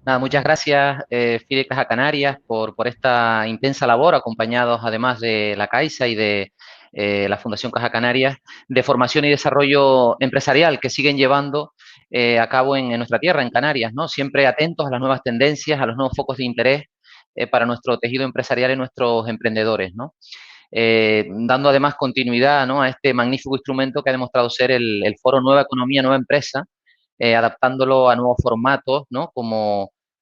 Nada, muchas gracias, FIDE Caja Canarias, por esta intensa labor, acompañados además de la Caixa y de la Fundación Caja Canarias, de formación y desarrollo empresarial que siguen llevando a cabo en nuestra tierra, en Canarias, ¿no? Siempre atentos a las nuevas tendencias, a los nuevos focos de interés para nuestro tejido empresarial y nuestros emprendedores, ¿no? Dando además continuidad, ¿no?, a este magnífico instrumento que ha demostrado ser el foro Nueva Economía, Nueva Empresa, adaptándolo a nuevos formatos, ¿no?,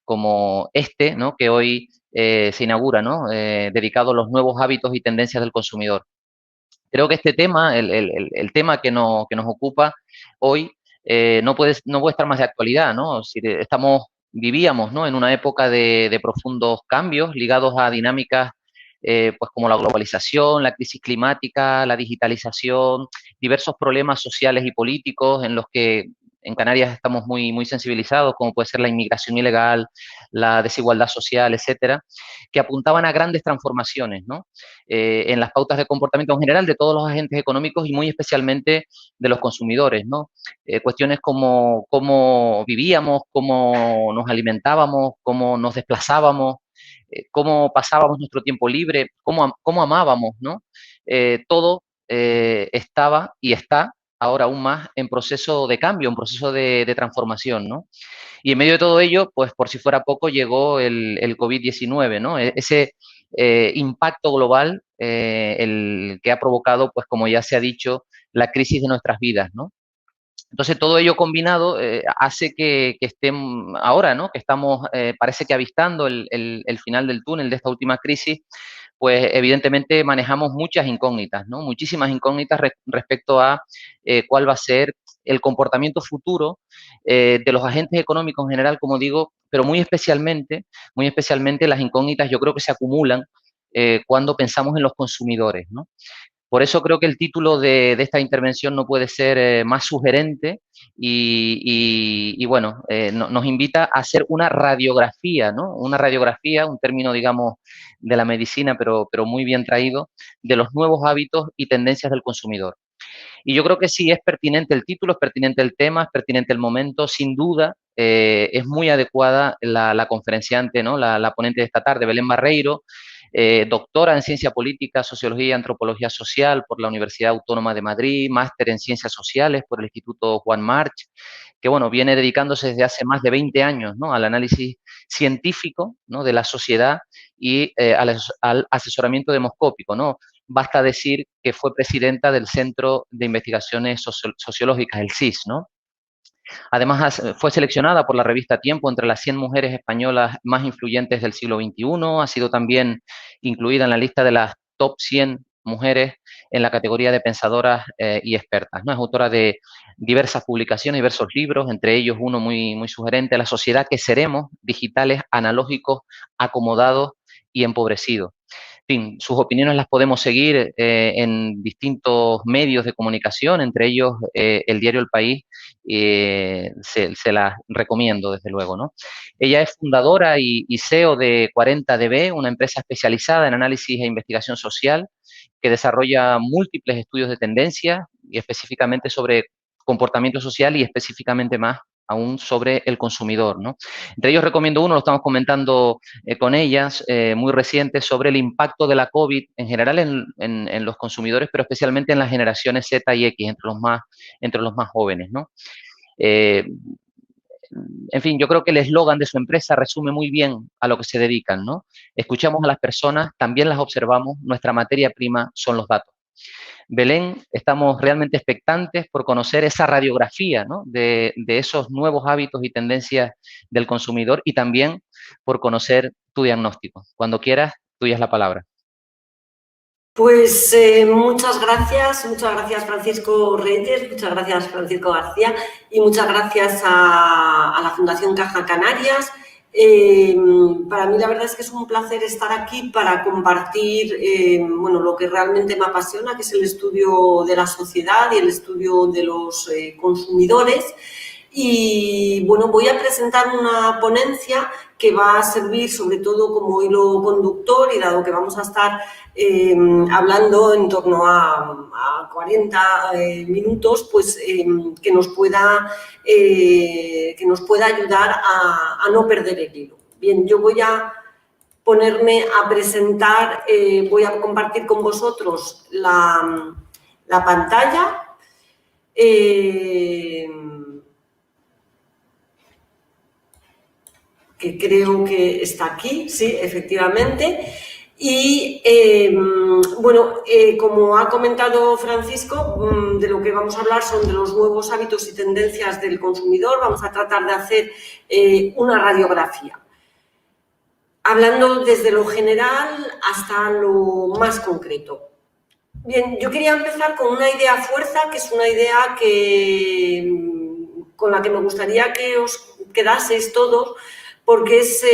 como este, ¿no?, que hoy se inaugura, ¿no?, dedicado a los nuevos hábitos y tendencias del consumidor. Creo que este tema, el tema que nos ocupa hoy, no puede estar más de actualidad, ¿no? Si vivíamos, ¿no?, en una época de profundos cambios ligados a dinámicas pues como la globalización, la crisis climática, la digitalización, diversos problemas sociales y políticos en los que en Canarias estamos muy sensibilizados, como puede ser la inmigración ilegal, la desigualdad social, etcétera, que apuntaban a grandes transformaciones, ¿no?, en las pautas de comportamiento en general de todos los agentes económicos y muy especialmente de los consumidores, ¿no? Cuestiones como cómo vivíamos, cómo nos alimentábamos, cómo nos desplazábamos, cómo pasábamos nuestro tiempo libre, cómo amábamos, ¿no? Todo estaba y está ahora aún más en proceso de cambio, en proceso de transformación, ¿no? Y en medio de todo ello, pues por si fuera poco, llegó el COVID-19, ¿no? Ese impacto global, el que ha provocado, pues como ya se ha dicho, la crisis de nuestras vidas, ¿no? Entonces, todo ello combinado hace que estén ahora, ¿no?, que estamos, parece que avistando el final del túnel de esta última crisis, pues evidentemente manejamos muchas incógnitas, ¿no? Muchísimas incógnitas respecto a cuál va a ser el comportamiento futuro de los agentes económicos en general, como digo, pero muy especialmente las incógnitas yo creo que se acumulan cuando pensamos en los consumidores, ¿no? Por eso creo que el título de esta intervención no puede ser más sugerente y bueno, nos invita a hacer una radiografía, ¿no? Una radiografía, un término, digamos, de la medicina, pero muy bien traído, de los nuevos hábitos y tendencias del consumidor. Y yo creo que sí es pertinente el título, es pertinente el tema, es pertinente el momento, sin duda. Es muy adecuada la conferenciante, ¿no?, la ponente de esta tarde, Belén Barreiro, doctora en Ciencia Política, Sociología y Antropología Social por la Universidad Autónoma de Madrid, máster en Ciencias Sociales por el Instituto Juan March, que bueno, viene dedicándose desde hace más de 20 años, ¿no?, al análisis científico, ¿no?, de la sociedad y al asesoramiento demoscópico, ¿no? Basta decir que fue presidenta del Centro de Investigaciones Sociológicas, el CIS, ¿no? Además, fue seleccionada por la revista Tiempo entre las 100 mujeres españolas más influyentes del siglo XXI. Ha sido también incluida en la lista de las top 100 mujeres en la categoría de pensadoras y expertas, ¿no? Es autora de diversas publicaciones, diversos libros, entre ellos uno muy sugerente, La sociedad que seremos, digitales, analógicos, acomodados y empobrecidos. En fin, sus opiniones las podemos seguir en distintos medios de comunicación, entre ellos el diario El País, se las recomiendo desde luego, ¿no? Ella es fundadora y CEO de 40DB, una empresa especializada en análisis e investigación social que desarrolla múltiples estudios de tendencia y específicamente sobre comportamiento social y específicamente más aún sobre el consumidor, ¿no? Entre ellos recomiendo uno, lo estamos comentando con ellas, muy reciente, sobre el impacto de la COVID en general en los consumidores, pero especialmente en las generaciones Z y X, entre los más jóvenes, ¿no? Eh, en fin, yo creo que el eslogan de su empresa resume muy bien a lo que se dedican, ¿no? Escuchamos a las personas, también las observamos, nuestra materia prima son los datos. Belén, estamos realmente expectantes por conocer esa radiografía, ¿no?, de esos nuevos hábitos y tendencias del consumidor y también por conocer tu diagnóstico. Cuando quieras, tuya es la palabra. Pues muchas gracias Francisco Reyes, muchas gracias Francisco García y muchas gracias a la Fundación Caja Canarias. Para mí la verdad es que es un placer estar aquí para compartir bueno, lo que realmente me apasiona, que es el estudio de la sociedad y el estudio de los consumidores. Y bueno, voy a presentar una ponencia que va a servir sobre todo como hilo conductor, y dado que vamos a estar hablando en torno a 40 minutos, pues que nos pueda ayudar a no perder el hilo. Bien, yo voy a ponerme a presentar, voy a compartir con vosotros la pantalla. Que creo que está aquí, sí, efectivamente. Y, bueno, como ha comentado Francisco, de lo que vamos a hablar son de los nuevos hábitos y tendencias del consumidor. Vamos a tratar de hacer una radiografía, hablando desde lo general hasta lo más concreto. Bien, yo quería empezar con una idea fuerza, que es una idea con la que me gustaría que os quedaseis todos, porque es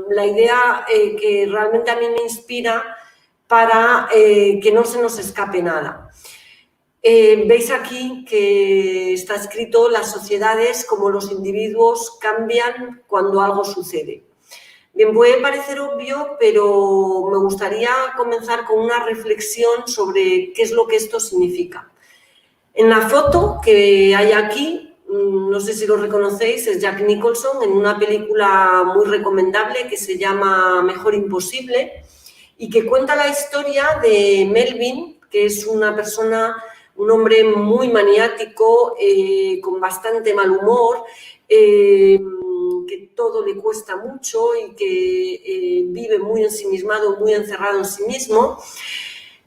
la idea que realmente a mí me inspira para que no se nos escape nada. Veis aquí que está escrito: las sociedades, como los individuos, cambian cuando algo sucede. Bien, puede parecer obvio, pero me gustaría comenzar con una reflexión sobre qué es lo que esto significa. En la foto que hay aquí, no sé si lo reconocéis, es Jack Nicholson en una película muy recomendable que se llama Mejor Imposible, y que cuenta la historia de Melvin, que es una persona, un hombre muy maniático, con bastante mal humor, que todo le cuesta mucho y que vive muy ensimismado, muy encerrado en sí mismo,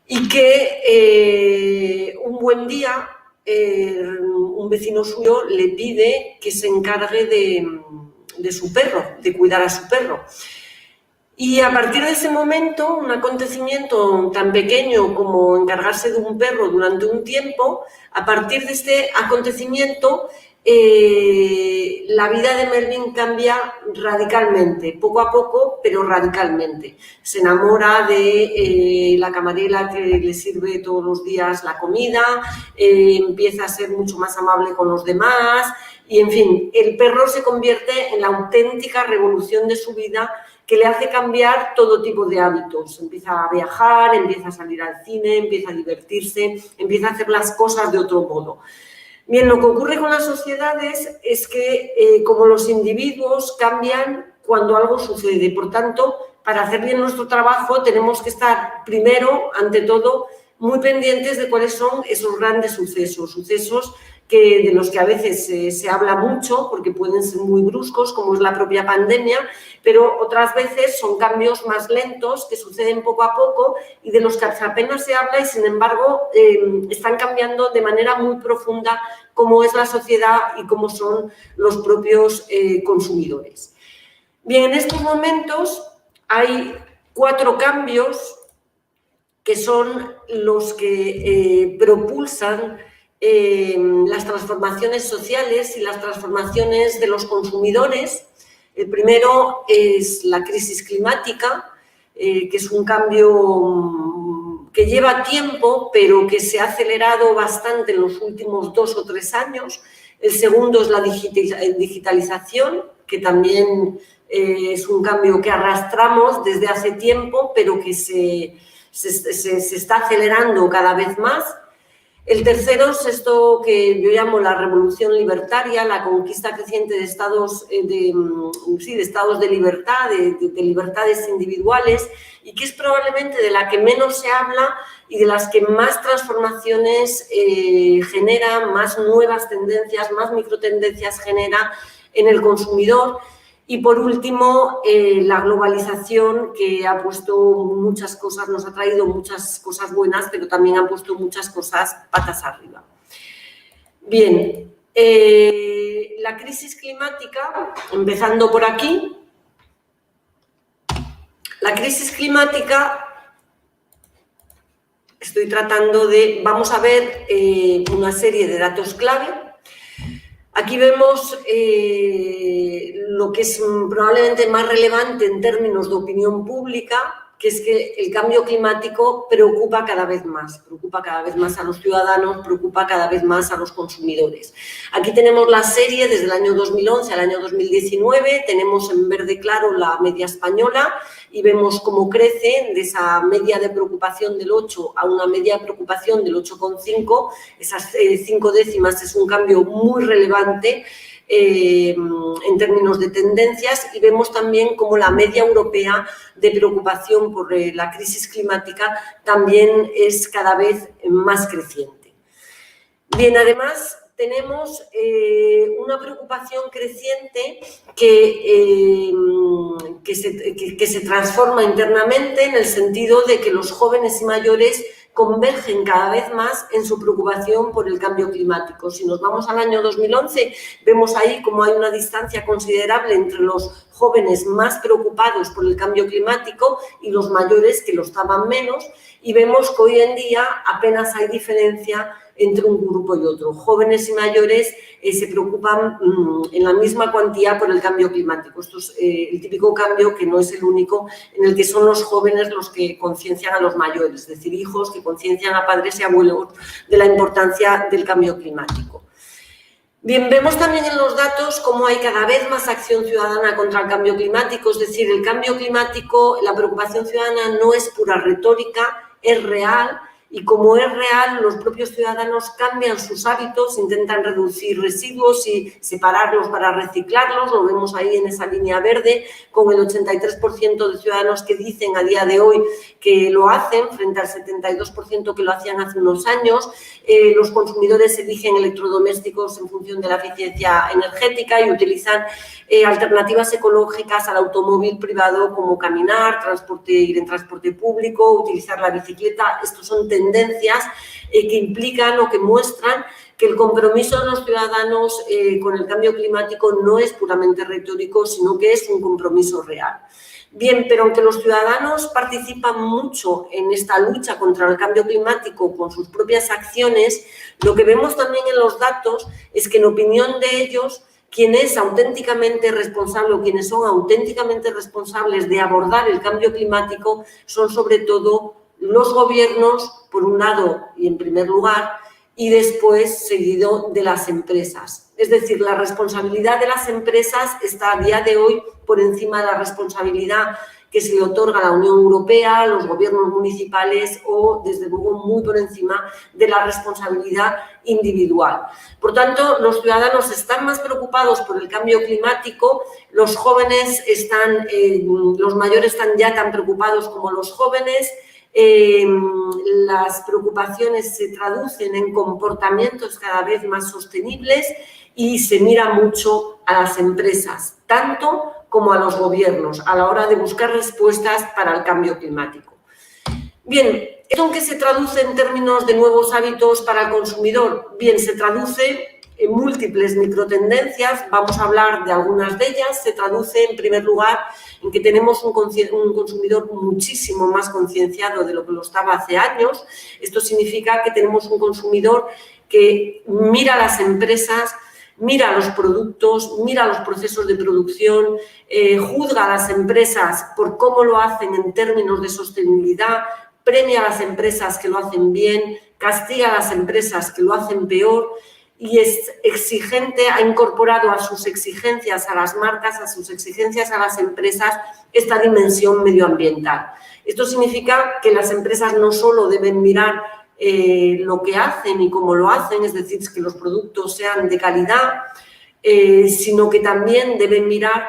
y que un buen día un vecino suyo le pide que se encargue de su perro, de cuidar a su perro. Y a partir de ese momento, un acontecimiento tan pequeño como encargarse de un perro durante un tiempo, a partir de este acontecimiento, la vida de Melvin cambia radicalmente, poco a poco, pero radicalmente. Se enamora de la camarera que le sirve todos los días la comida, empieza a ser mucho más amable con los demás y, en fin, el perro se convierte en la auténtica revolución de su vida, que le hace cambiar todo tipo de hábitos. Empieza a viajar, empieza a salir al cine, empieza a divertirse, empieza a hacer las cosas de otro modo. Bien, lo que ocurre con las sociedades es que, como los individuos, cambian cuando algo sucede. Por tanto, para hacer bien nuestro trabajo tenemos que estar, primero, ante todo, muy pendientes de cuáles son esos grandes sucesos de los que a veces se habla mucho porque pueden ser muy bruscos, como es la propia pandemia, pero otras veces son cambios más lentos que suceden poco a poco y de los que apenas se habla y, sin embargo, están cambiando de manera muy profunda cómo es la sociedad y cómo son los propios consumidores. Bien, en estos momentos hay 4 cambios que son los que propulsan las transformaciones sociales y las transformaciones de los consumidores. El primero es la crisis climática, que es un cambio que lleva tiempo, pero que se ha acelerado bastante en los últimos 2 o 3 años. El segundo es la digitalización, que también es un cambio que arrastramos desde hace tiempo, pero que se está acelerando cada vez más. El tercero es esto que yo llamo la revolución libertaria, la conquista creciente de estados de libertad, de libertades individuales, y que es probablemente de la que menos se habla y de las que más transformaciones genera, más nuevas tendencias, más microtendencias genera en el consumidor. Y, por último, la globalización, que ha puesto muchas cosas, nos ha traído muchas cosas buenas, pero también ha puesto muchas cosas patas arriba. Bien, la crisis climática, empezando por aquí. La crisis climática, estoy tratando de... Vamos a ver una serie de datos clave. Aquí vemos lo que es probablemente más relevante en términos de opinión pública, que es que el cambio climático preocupa cada vez más a los ciudadanos, preocupa cada vez más a los consumidores. Aquí tenemos la serie desde el año 2011 al año 2019, tenemos en verde claro la media española y vemos cómo crece de esa media de preocupación del 8 a una media de preocupación del 8,5, esas 5 décimas es un cambio muy relevante en términos de tendencias, y vemos también cómo la media europea de preocupación por la crisis climática también es cada vez más creciente. Bien, además tenemos una preocupación creciente que se transforma internamente en el sentido de que los jóvenes y mayores convergen cada vez más en su preocupación por el cambio climático. Si nos vamos al año 2011, vemos ahí cómo hay una distancia considerable entre los jóvenes más preocupados por el cambio climático y los mayores que lo estaban menos, y vemos que hoy en día apenas hay diferencia entre un grupo y otro. Jóvenes y mayores se preocupan en la misma cuantía por el cambio climático. Esto es el típico cambio, que no es el único, en el que son los jóvenes los que conciencian a los mayores, es decir, hijos que conciencian a padres y abuelos de la importancia del cambio climático. Bien, vemos también en los datos cómo hay cada vez más acción ciudadana contra el cambio climático, es decir, el cambio climático, la preocupación ciudadana no es pura retórica, es real. Y como es real, los propios ciudadanos cambian sus hábitos, intentan reducir residuos y separarlos para reciclarlos. Lo vemos ahí en esa línea verde, con el 83% de ciudadanos que dicen a día de hoy que lo hacen, frente al 72% que lo hacían hace unos años. Los consumidores eligen electrodomésticos en función de la eficiencia energética y utilizan alternativas ecológicas al automóvil privado, como caminar, ir en transporte público, utilizar la bicicleta. Estos son tendencias que implican o que muestran que el compromiso de los ciudadanos con el cambio climático no es puramente retórico, sino que es un compromiso real. Bien, pero aunque los ciudadanos participan mucho en esta lucha contra el cambio climático con sus propias acciones, lo que vemos también en los datos es que, en opinión de ellos, quien es auténticamente responsable o quienes son auténticamente responsables de abordar el cambio climático son sobre todo los gobiernos, por un lado y en primer lugar, y después seguido de las empresas. Es decir, la responsabilidad de las empresas está a día de hoy por encima de la responsabilidad que se le otorga a la Unión Europea, a los gobiernos municipales o, desde luego, muy por encima de la responsabilidad individual. Por tanto, los ciudadanos están más preocupados por el cambio climático, los jóvenes los mayores están ya tan preocupados como los jóvenes. Las preocupaciones se traducen en comportamientos cada vez más sostenibles y se mira mucho a las empresas, tanto como a los gobiernos, a la hora de buscar respuestas para el cambio climático. Bien, ¿esto en qué se traduce en términos de nuevos hábitos para el consumidor? Bien, se traduce en múltiples microtendencias, vamos a hablar de algunas de ellas. Se traduce, en primer lugar, en que tenemos un consumidor muchísimo más concienciado de lo que lo estaba hace años. Esto significa que tenemos un consumidor que mira a las empresas, mira los productos, mira los procesos de producción, juzga a las empresas por cómo lo hacen en términos de sostenibilidad, premia a las empresas que lo hacen bien, castiga a las empresas que lo hacen peor, y es exigente, ha incorporado a sus exigencias a las marcas, a sus exigencias a las empresas, esta dimensión medioambiental. Esto significa que las empresas no solo deben mirar lo que hacen y cómo lo hacen, es decir, que los productos sean de calidad, sino que también deben mirar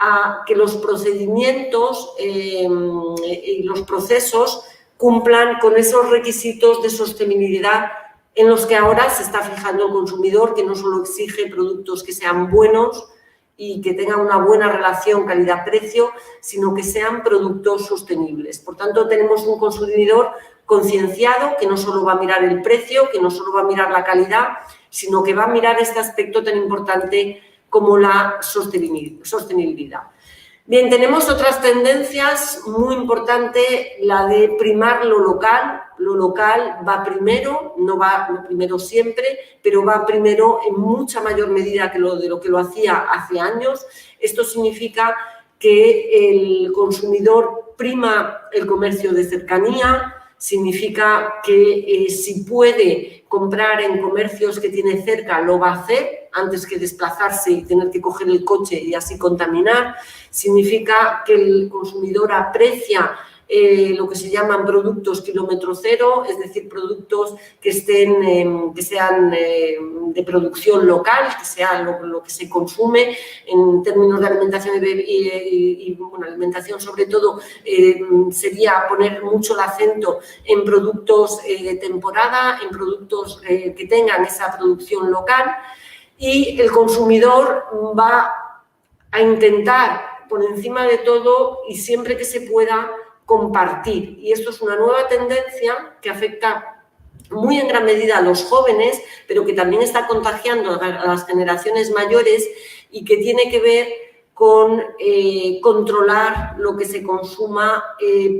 a que los procedimientos y los procesos cumplan con esos requisitos de sostenibilidad en los que ahora se está fijando el consumidor, que no solo exige productos que sean buenos y que tengan una buena relación calidad-precio, sino que sean productos sostenibles. Por tanto, tenemos un consumidor concienciado que no solo va a mirar el precio, que no solo va a mirar la calidad, sino que va a mirar este aspecto tan importante como la sostenibilidad. Bien, tenemos otras tendencias muy importantes, la de primar lo local. Lo local va primero, no va primero siempre, pero va primero en mucha mayor medida de lo que lo hacía hace años. Esto significa que el consumidor prima el comercio de cercanía, significa que si puede comprar en comercios que tiene cerca, lo va a hacer antes que desplazarse y tener que coger el coche y así contaminar. Significa que el consumidor aprecia lo que se llaman productos kilómetro cero, es decir, productos que sean de producción local, que sea lo que se consume en términos de alimentación y bueno, alimentación sobre todo sería poner mucho el acento en productos de temporada, en productos que tengan esa producción local, y el consumidor va a intentar por encima de todo y siempre que se pueda compartir. Y esto es una nueva tendencia que afecta muy en gran medida a los jóvenes, pero que también está contagiando a las generaciones mayores y que tiene que ver con controlar lo que se consuma,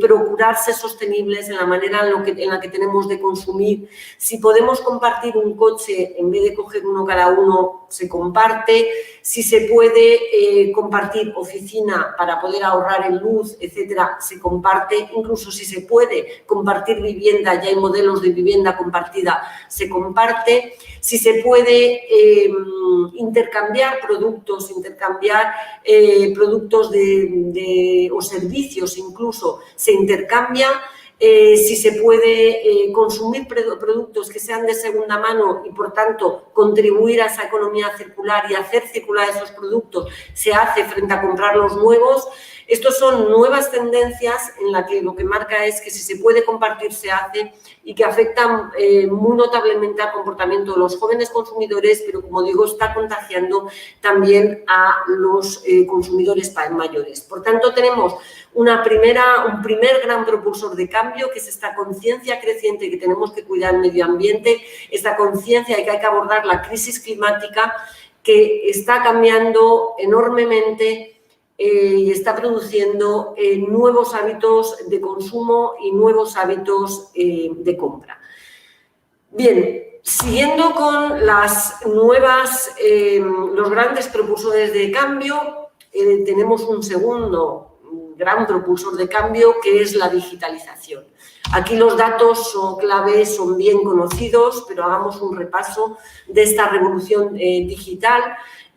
procurar ser sostenibles en la manera en la que tenemos de consumir. Si podemos compartir un coche, en vez de coger uno cada uno, se comparte. Si se puede compartir oficina para poder ahorrar en luz, etcétera, se comparte. Incluso si se puede compartir vivienda, ya hay modelos de vivienda compartida, se comparte. Si se puede intercambiar productos, o servicios incluso, se intercambia. Si se puede consumir productos que sean de segunda mano y, por tanto, contribuir a esa economía circular y hacer circular esos productos, se hace frente a comprar los nuevos. Estos son nuevas tendencias en las que lo que marca es que si se puede compartir, se hace, y que afectan muy notablemente al comportamiento de los jóvenes consumidores, pero, como digo, está contagiando también a los consumidores mayores. Por tanto, tenemos un primer gran propulsor de cambio, que es esta conciencia creciente que tenemos que cuidar el medio ambiente, esta conciencia de que hay que abordar la crisis climática, que está cambiando enormemente y está produciendo nuevos hábitos de consumo y nuevos hábitos de compra. Bien, siguiendo con los grandes propulsores de cambio, tenemos un segundo gran propulsor de cambio, que es la digitalización. Aquí los datos son claves, son bien conocidos, pero hagamos un repaso de esta revolución digital.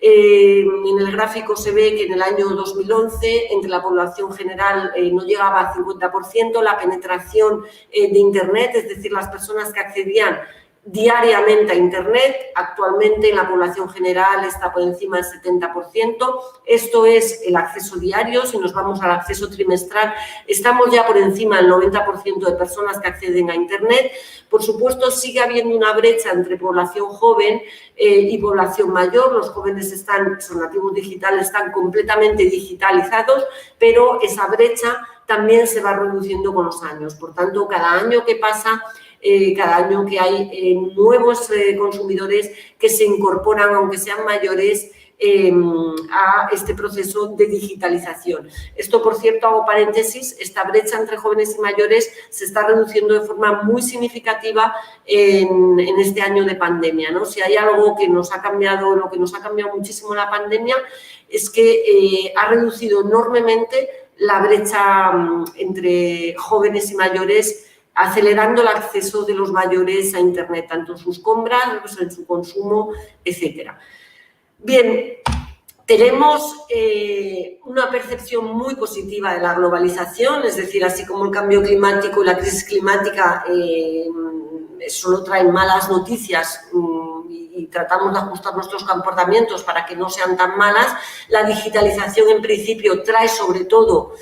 En el gráfico se ve que en el año 2011, entre la población general no llegaba al 50%, la penetración de Internet, es decir, las personas que accedían diariamente a Internet, actualmente en la población general está por encima del 70%. Esto es el acceso diario. Si nos vamos al acceso trimestral, estamos ya por encima del 90% de personas que acceden a Internet. Por supuesto, sigue habiendo una brecha entre población joven y población mayor. Los jóvenes son nativos digitales, están completamente digitalizados, pero esa brecha también se va reduciendo con los años. Por tanto, cada año que pasa, cada año que hay nuevos consumidores que se incorporan, aunque sean mayores, a este proceso de digitalización. Esto, por cierto, hago paréntesis, esta brecha entre jóvenes y mayores se está reduciendo de forma muy significativa en este año de pandemia, ¿no? Si hay algo que nos ha cambiado, lo que nos ha cambiado muchísimo la pandemia, es que ha reducido enormemente la brecha entre jóvenes y mayores, acelerando el acceso de los mayores a Internet, tanto en sus compras, en su consumo, etcétera. Bien, tenemos una percepción muy positiva de la globalización, es decir, así como el cambio climático y la crisis climática solo traen malas noticias y tratamos de ajustar nuestros comportamientos para que no sean tan malas, la digitalización en principio trae sobre todo,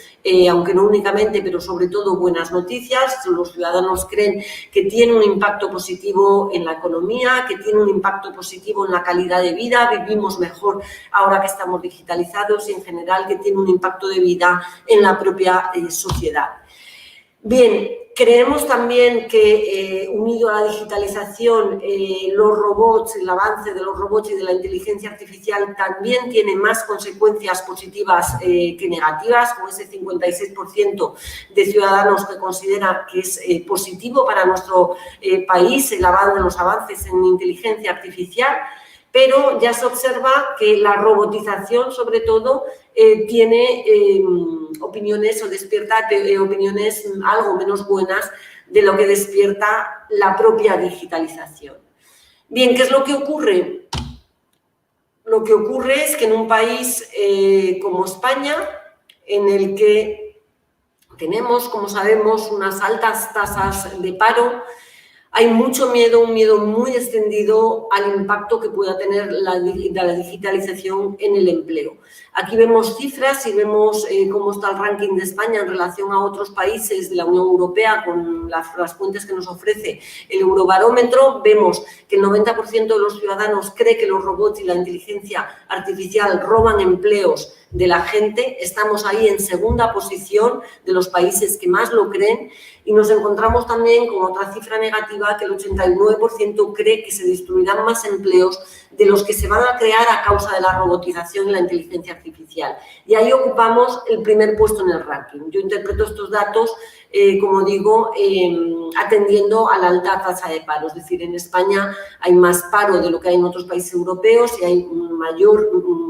aunque no únicamente, pero sobre todo buenas noticias. Los ciudadanos creen que tiene un impacto positivo en la economía, que tiene un impacto positivo en la calidad de vida, vivimos mejor ahora que estamos digitalizados y en general que tiene un impacto de vida en la propia sociedad. Bien, creemos también que unido a la digitalización, los robots, el avance de los robots y de la inteligencia artificial también tiene más consecuencias positivas que negativas, con ese 56% de ciudadanos que consideran que es positivo para nuestro país los avances en inteligencia artificial. pero ya se observa que la robotización, sobre todo, tiene opiniones o despierta opiniones algo menos buenas de lo que despierta la propia digitalización. Bien, ¿qué es lo que ocurre? Lo que ocurre es que en un país como España, en el que tenemos, como sabemos, unas altas tasas de paro, hay mucho miedo, un miedo muy extendido al impacto que pueda tener la digitalización en el empleo. Aquí vemos cifras y vemos cómo está el ranking de España en relación a otros países de la Unión Europea con las fuentes que nos ofrece el Eurobarómetro. Vemos que el 90% de los ciudadanos cree que los robots y la inteligencia artificial roban empleos de la gente. Estamos ahí en segunda posición de los países que más lo creen y nos encontramos también con otra cifra negativa, que el 89% cree que se destruirán más empleos de los que se van a crear a causa de la robotización y la inteligencia artificial. Y ahí ocupamos el primer puesto en el ranking. Yo interpreto estos datos, como digo, atendiendo a la alta tasa de paro. Es decir, en España hay más paro de lo que hay en otros países europeos y hay un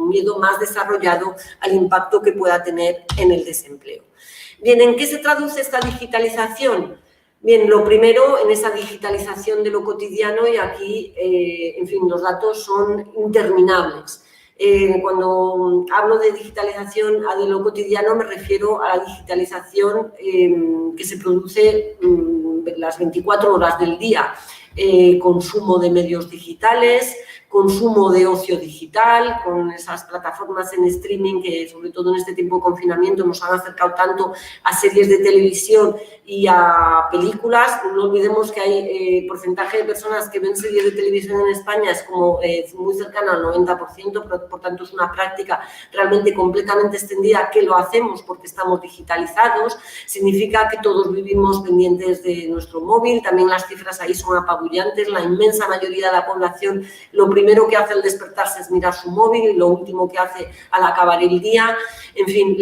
miedo más desarrollado al impacto que pueda tener en el desempleo. Bien, ¿en qué se traduce esta digitalización? Bien, lo primero, en esa digitalización de lo cotidiano, y aquí, en fin, los datos son interminables. Cuando hablo de digitalización de lo cotidiano, me refiero a la digitalización que se produce las 24 horas del día. Consumo de medios digitales, consumo de ocio digital, con esas plataformas en streaming que, sobre todo en este tiempo de confinamiento, nos han acercado tanto a series de televisión y a películas. No olvidemos que hay porcentaje de personas que ven series de televisión en España es como muy cercano al 90%, por tanto es una práctica realmente completamente extendida que lo hacemos porque estamos digitalizados. Significa que todos vivimos pendientes de nuestro móvil, también las cifras ahí son apabullantes, la inmensa mayoría de la población lo primero que hace al despertarse es mirar su móvil y lo último que hace al acabar el día. En fin,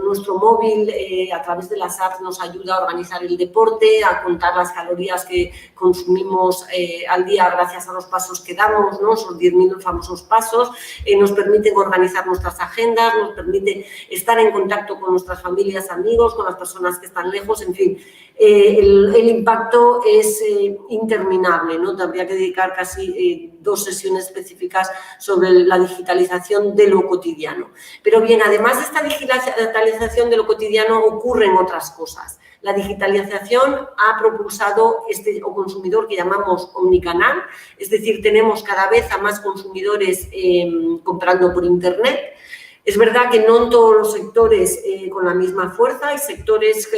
nuestro móvil a través de las apps nos ayuda a organizar el deporte, a contar las calorías que consumimos al día gracias a los pasos que damos, ¿no? Esos 10.000 famosos pasos, nos permiten organizar nuestras agendas, nos permite estar en contacto con nuestras familias, amigos, con las personas que están lejos, en fin. El impacto es interminable, ¿no? Tendría que dedicar casi 2 sesiones específicas sobre la digitalización de lo cotidiano. Pero bien, además de esta digitalización de lo cotidiano ocurren otras cosas. La digitalización ha propulsado este consumidor que llamamos omnicanal, es decir, tenemos cada vez a más consumidores comprando por Internet. Es verdad que no en todos los sectores con la misma fuerza, hay sectores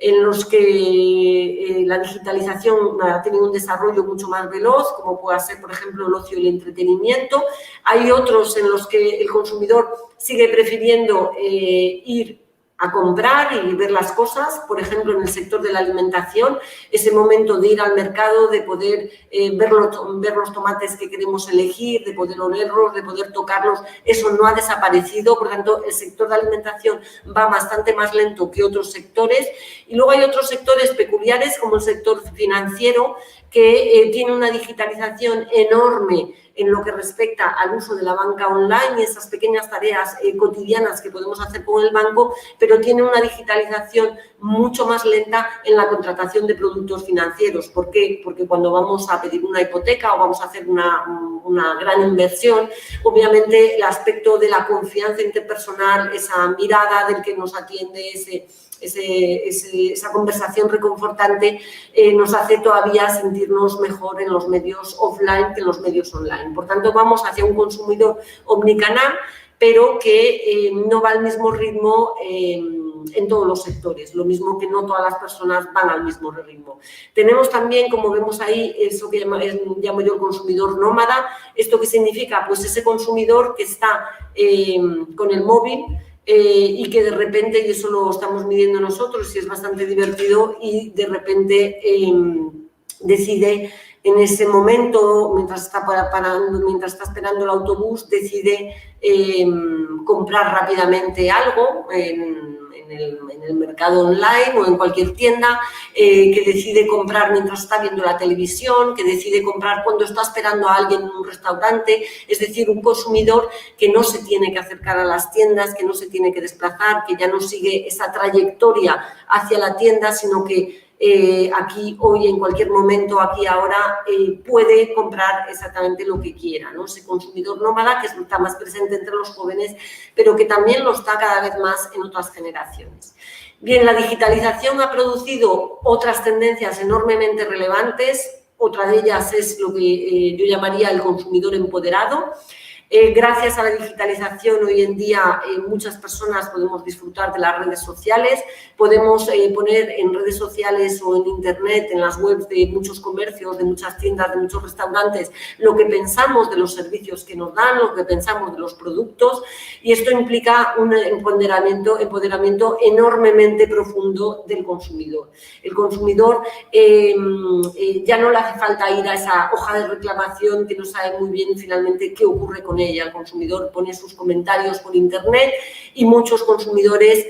en los que la digitalización ha tenido un desarrollo mucho más veloz, como puede ser, por ejemplo, el ocio y el entretenimiento. Hay otros en los que el consumidor sigue prefiriendo ir a comprar y ver las cosas, por ejemplo, en el sector de la alimentación, ese momento de ir al mercado, de poder ver los tomates que queremos elegir, de poder olerlos, de poder tocarlos, eso no ha desaparecido, por lo tanto, el sector de alimentación va bastante más lento que otros sectores. Y luego hay otros sectores peculiares, como el sector financiero, que tiene una digitalización enorme en lo que respecta al uso de la banca online y esas pequeñas tareas cotidianas que podemos hacer con el banco, pero tiene una digitalización mucho más lenta en la contratación de productos financieros. ¿Por qué? Porque cuando vamos a pedir una hipoteca o vamos a hacer una gran inversión, obviamente el aspecto de la confianza interpersonal, esa mirada del que nos atiende, esa conversación reconfortante nos hace todavía sentirnos mejor en los medios offline que en los medios online. Por tanto, vamos hacia un consumidor omnicanal, pero que no va al mismo ritmo en todos los sectores, lo mismo que no todas las personas van al mismo ritmo. Tenemos también, como vemos ahí, eso que llamo yo el consumidor nómada. ¿Esto qué significa? Pues ese consumidor que está con el móvil y que de repente, y eso lo estamos midiendo nosotros y es bastante divertido, y de repente decide en ese momento, mientras está mientras está esperando el autobús, decide comprar rápidamente algo en el mercado online o en cualquier tienda, que decide comprar mientras está viendo la televisión, que decide comprar cuando está esperando a alguien en un restaurante, es decir, un consumidor que no se tiene que acercar a las tiendas, que no se tiene que desplazar, que ya no sigue esa trayectoria hacia la tienda, sino que aquí, hoy, en cualquier momento, aquí, ahora, puede comprar exactamente lo que quiera, ¿no? Ese consumidor nómada que está más presente entre los jóvenes, pero que también lo está cada vez más en otras generaciones. Bien, la digitalización ha producido otras tendencias enormemente relevantes. Otra de ellas es lo que yo llamaría el consumidor empoderado. Gracias a la digitalización, hoy en día muchas personas podemos disfrutar de las redes sociales, podemos poner en redes sociales o en internet, en las webs de muchos comercios, de muchas tiendas, de muchos restaurantes, lo que pensamos de los servicios que nos dan, lo que pensamos de los productos, y esto implica un empoderamiento enormemente profundo del consumidor. El consumidor ya no le hace falta ir a esa hoja de reclamación que no sabe muy bien finalmente qué ocurre con ella. El consumidor pone sus comentarios por internet y muchos consumidores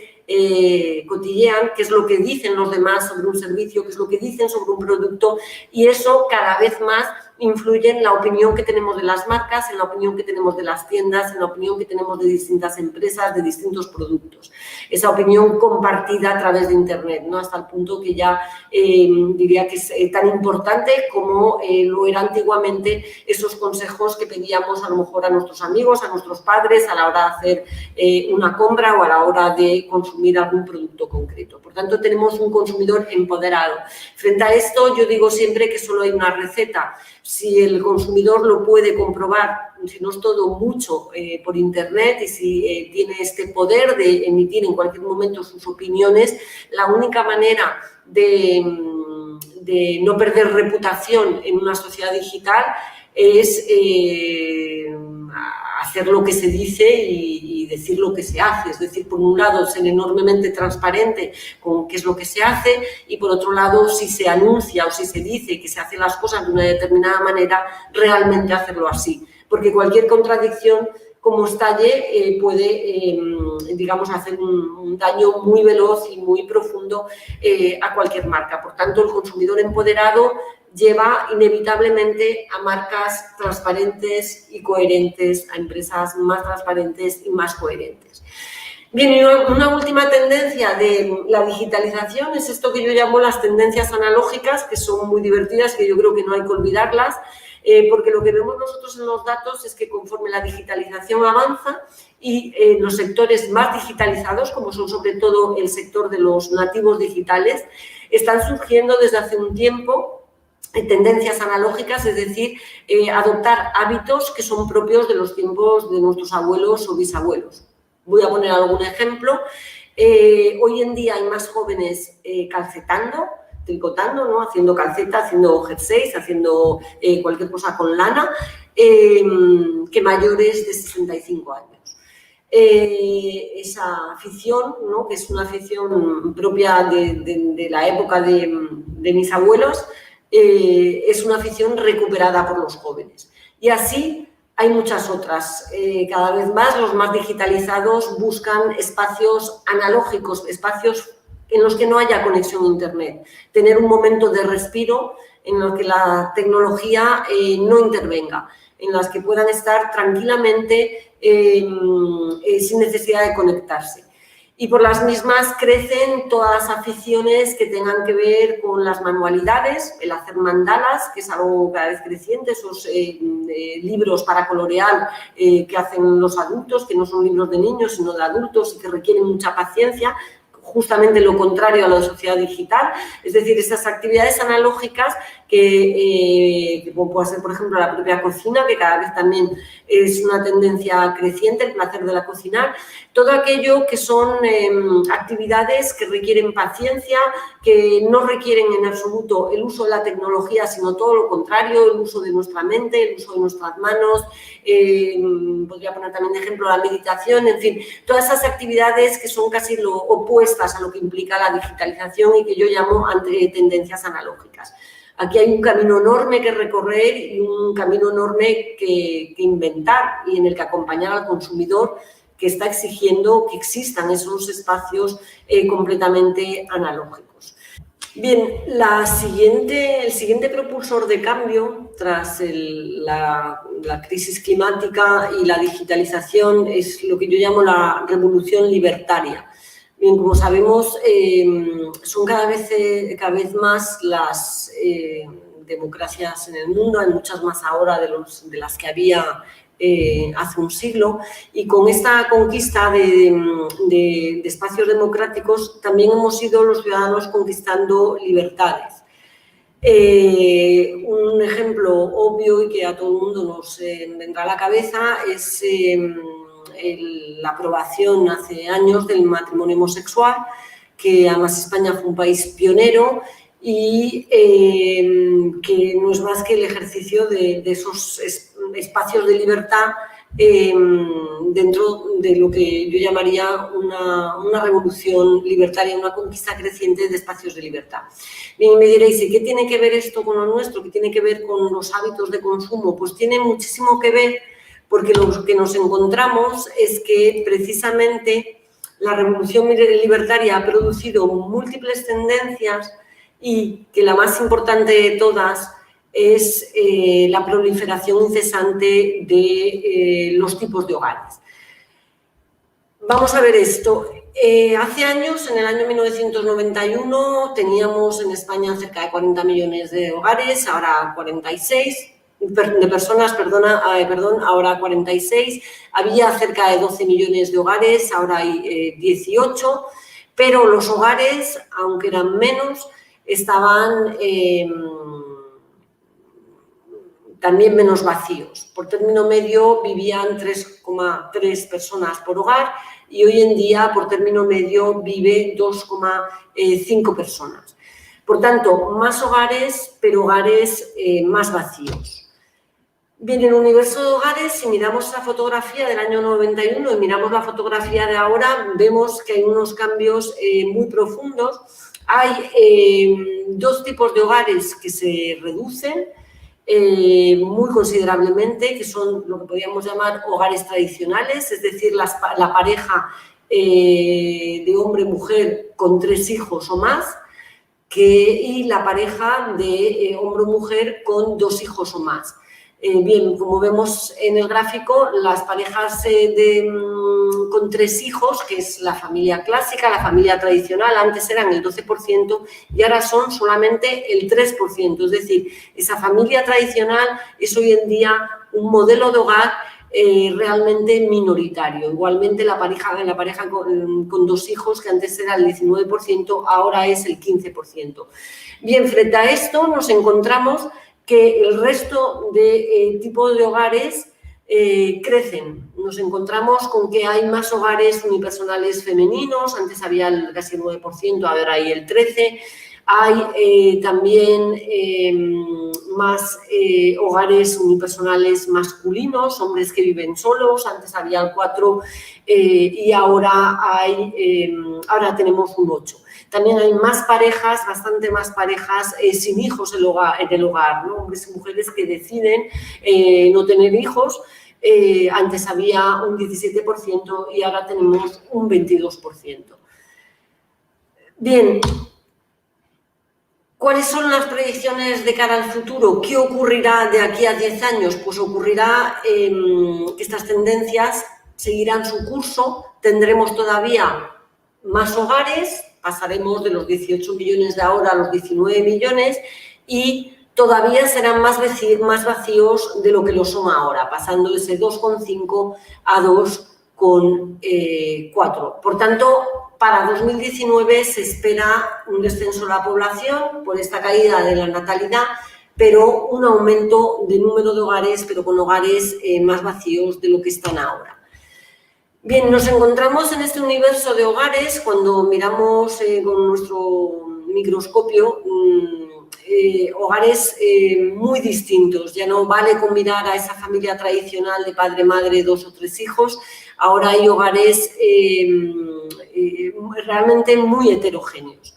cotillean qué es lo que dicen los demás sobre un servicio, qué es lo que dicen sobre un producto, y eso cada vez más influye en la opinión que tenemos de las marcas, en la opinión que tenemos de las tiendas, en la opinión que tenemos de distintas empresas, de distintos productos. Esa opinión compartida a través de internet, ¿no? Hasta el punto que ya diría que es tan importante como lo era antiguamente esos consejos que pedíamos a lo mejor a nuestros amigos, a nuestros padres a la hora de hacer una compra o a la hora de consumir algún producto concreto. Por tanto, tenemos un consumidor empoderado. Frente a esto, yo digo siempre que solo hay una receta. Si el consumidor lo puede comprobar, si no es todo, mucho por internet, y si tiene este poder de emitir en cualquier momento sus opiniones, la única manera de no perder reputación en una sociedad digital es hacer lo que se dice y decir lo que se hace. Es decir, por un lado, ser enormemente transparente con qué es lo que se hace, y por otro lado, si se anuncia o si se dice que se hacen las cosas de una determinada manera, realmente hacerlo así. Porque cualquier contradicción, como estalle, puede, digamos, hacer un daño muy veloz y muy profundo a cualquier marca. Por tanto, el consumidor empoderado lleva inevitablemente a marcas transparentes y coherentes, a empresas más transparentes y más coherentes. Bien, y una última tendencia de la digitalización es esto que yo llamo las tendencias analógicas, que son muy divertidas, que yo creo que no hay que olvidarlas, porque lo que vemos nosotros en los datos es que conforme la digitalización avanza y los sectores más digitalizados, como son sobre todo el sector de los nativos digitales, están surgiendo desde hace un tiempo tendencias analógicas, es decir, adoptar hábitos que son propios de los tiempos de nuestros abuelos o bisabuelos. Voy a poner algún ejemplo. Hoy en día hay más jóvenes calcetando, tricotando, ¿no? Haciendo calceta, haciendo jerseys, haciendo cualquier cosa con lana, que mayores de 65 años. Esa afición, ¿no? Que es una afición propia de la época de mis abuelos, es una afición recuperada por los jóvenes. Y así hay muchas otras. Cada vez más los más digitalizados buscan espacios analógicos, espacios en los que no haya conexión a internet. Tener un momento de respiro en el que la tecnología no intervenga, en las que puedan estar tranquilamente sin necesidad de conectarse. Y por las mismas crecen todas las aficiones que tengan que ver con las manualidades, el hacer mandalas, que es algo cada vez creciente, esos libros para colorear que hacen los adultos, que no son libros de niños, sino de adultos, y que requieren mucha paciencia, justamente lo contrario a la sociedad digital. Es decir, esas actividades analógicas que puede ser, por ejemplo, la propia cocina, que cada vez también es una tendencia creciente, el placer de la cocinar, todo aquello que son actividades que requieren paciencia, que no requieren en absoluto el uso de la tecnología, sino todo lo contrario, el uso de nuestra mente, el uso de nuestras manos, podría poner también de ejemplo la meditación, en fin, todas esas actividades que son casi lo opuestas a lo que implica la digitalización y que yo llamo tendencias analógicas. Aquí hay un camino enorme que recorrer y un camino enorme que inventar y en el que acompañar al consumidor que está exigiendo que existan esos espacios completamente analógicos. Bien, el siguiente propulsor de cambio tras la crisis climática y la digitalización es lo que yo llamo la revolución libertaria. Bien, como sabemos, son cada vez más las democracias en el mundo, hay muchas más ahora de las que había hace un siglo, y con esta conquista de espacios democráticos también hemos ido los ciudadanos conquistando libertades. Un ejemplo obvio y que a todo el mundo nos vendrá a la cabeza es la aprobación hace años del matrimonio homosexual, que además España fue un país pionero y que no es más que el ejercicio de esos espacios de libertad dentro de lo que yo llamaría una revolución libertaria, una conquista creciente de espacios de libertad. Bien, me diréis, ¿y qué tiene que ver esto con lo nuestro? ¿Qué tiene que ver con los hábitos de consumo? Pues tiene muchísimo que ver, porque lo que nos encontramos es que precisamente la revolución libertaria ha producido múltiples tendencias y que la más importante de todas es la proliferación incesante de los tipos de hogares. Vamos a ver esto. Hace años, en el año 1991, teníamos en España cerca de 40 millones de hogares, ahora 46, de personas, ahora 46. Había cerca de 12 millones de hogares, ahora hay 18, pero los hogares, aunque eran menos, estaban también menos vacíos. Por término medio vivían 3,3 personas por hogar y hoy en día por término medio vive 2,5 personas. Por tanto, más hogares, pero hogares más vacíos. Bien, en el universo de hogares, si miramos la fotografía del año 91 y miramos la fotografía de ahora, vemos que hay unos cambios muy profundos. Hay dos tipos de hogares que se reducen muy considerablemente, que son lo que podríamos llamar hogares tradicionales, es decir, la pareja de hombre-mujer con 3 hijos o más, y la pareja de hombre-mujer con 2 hijos o más. Bien, como vemos en el gráfico, las parejas con 3 hijos, que es la familia clásica, la familia tradicional, antes eran el 12% y ahora son solamente el 3%. Es decir, esa familia tradicional es hoy en día un modelo de hogar realmente minoritario. Igualmente la pareja con 2 hijos, que antes era el 19%, ahora es el 15%. Bien, frente a esto nos encontramos que el resto de tipos de hogares crecen. Nos encontramos con que hay más hogares unipersonales femeninos, antes había casi el 9%, ahora hay el 13%. Hay también más hogares unipersonales masculinos, hombres que viven solos, antes había el 4% y ahora tenemos un 8%. También hay más parejas, bastante más parejas sin hijos en el hogar, ¿no? Hombres y mujeres que deciden no tener hijos. Antes había un 17% y ahora tenemos un 22%. Bien, ¿cuáles son las predicciones de cara al futuro? ¿Qué ocurrirá de aquí a 10 años? Pues ocurrirá que estas tendencias seguirán su curso, tendremos todavía más hogares, pasaremos de los 18 millones de ahora a los 19 millones y todavía serán más vacíos de lo que lo son ahora, pasando de ese 2,5 a 2,4. Por tanto, para 2019 se espera un descenso de la población por esta caída de la natalidad, pero un aumento de número de hogares, pero con hogares más vacíos de lo que están ahora. Bien, nos encontramos en este universo de hogares cuando miramos con nuestro microscopio hogares muy distintos. Ya no vale con mirar a esa familia tradicional de padre, madre, 2 o 3 hijos. Ahora hay hogares realmente muy heterogéneos.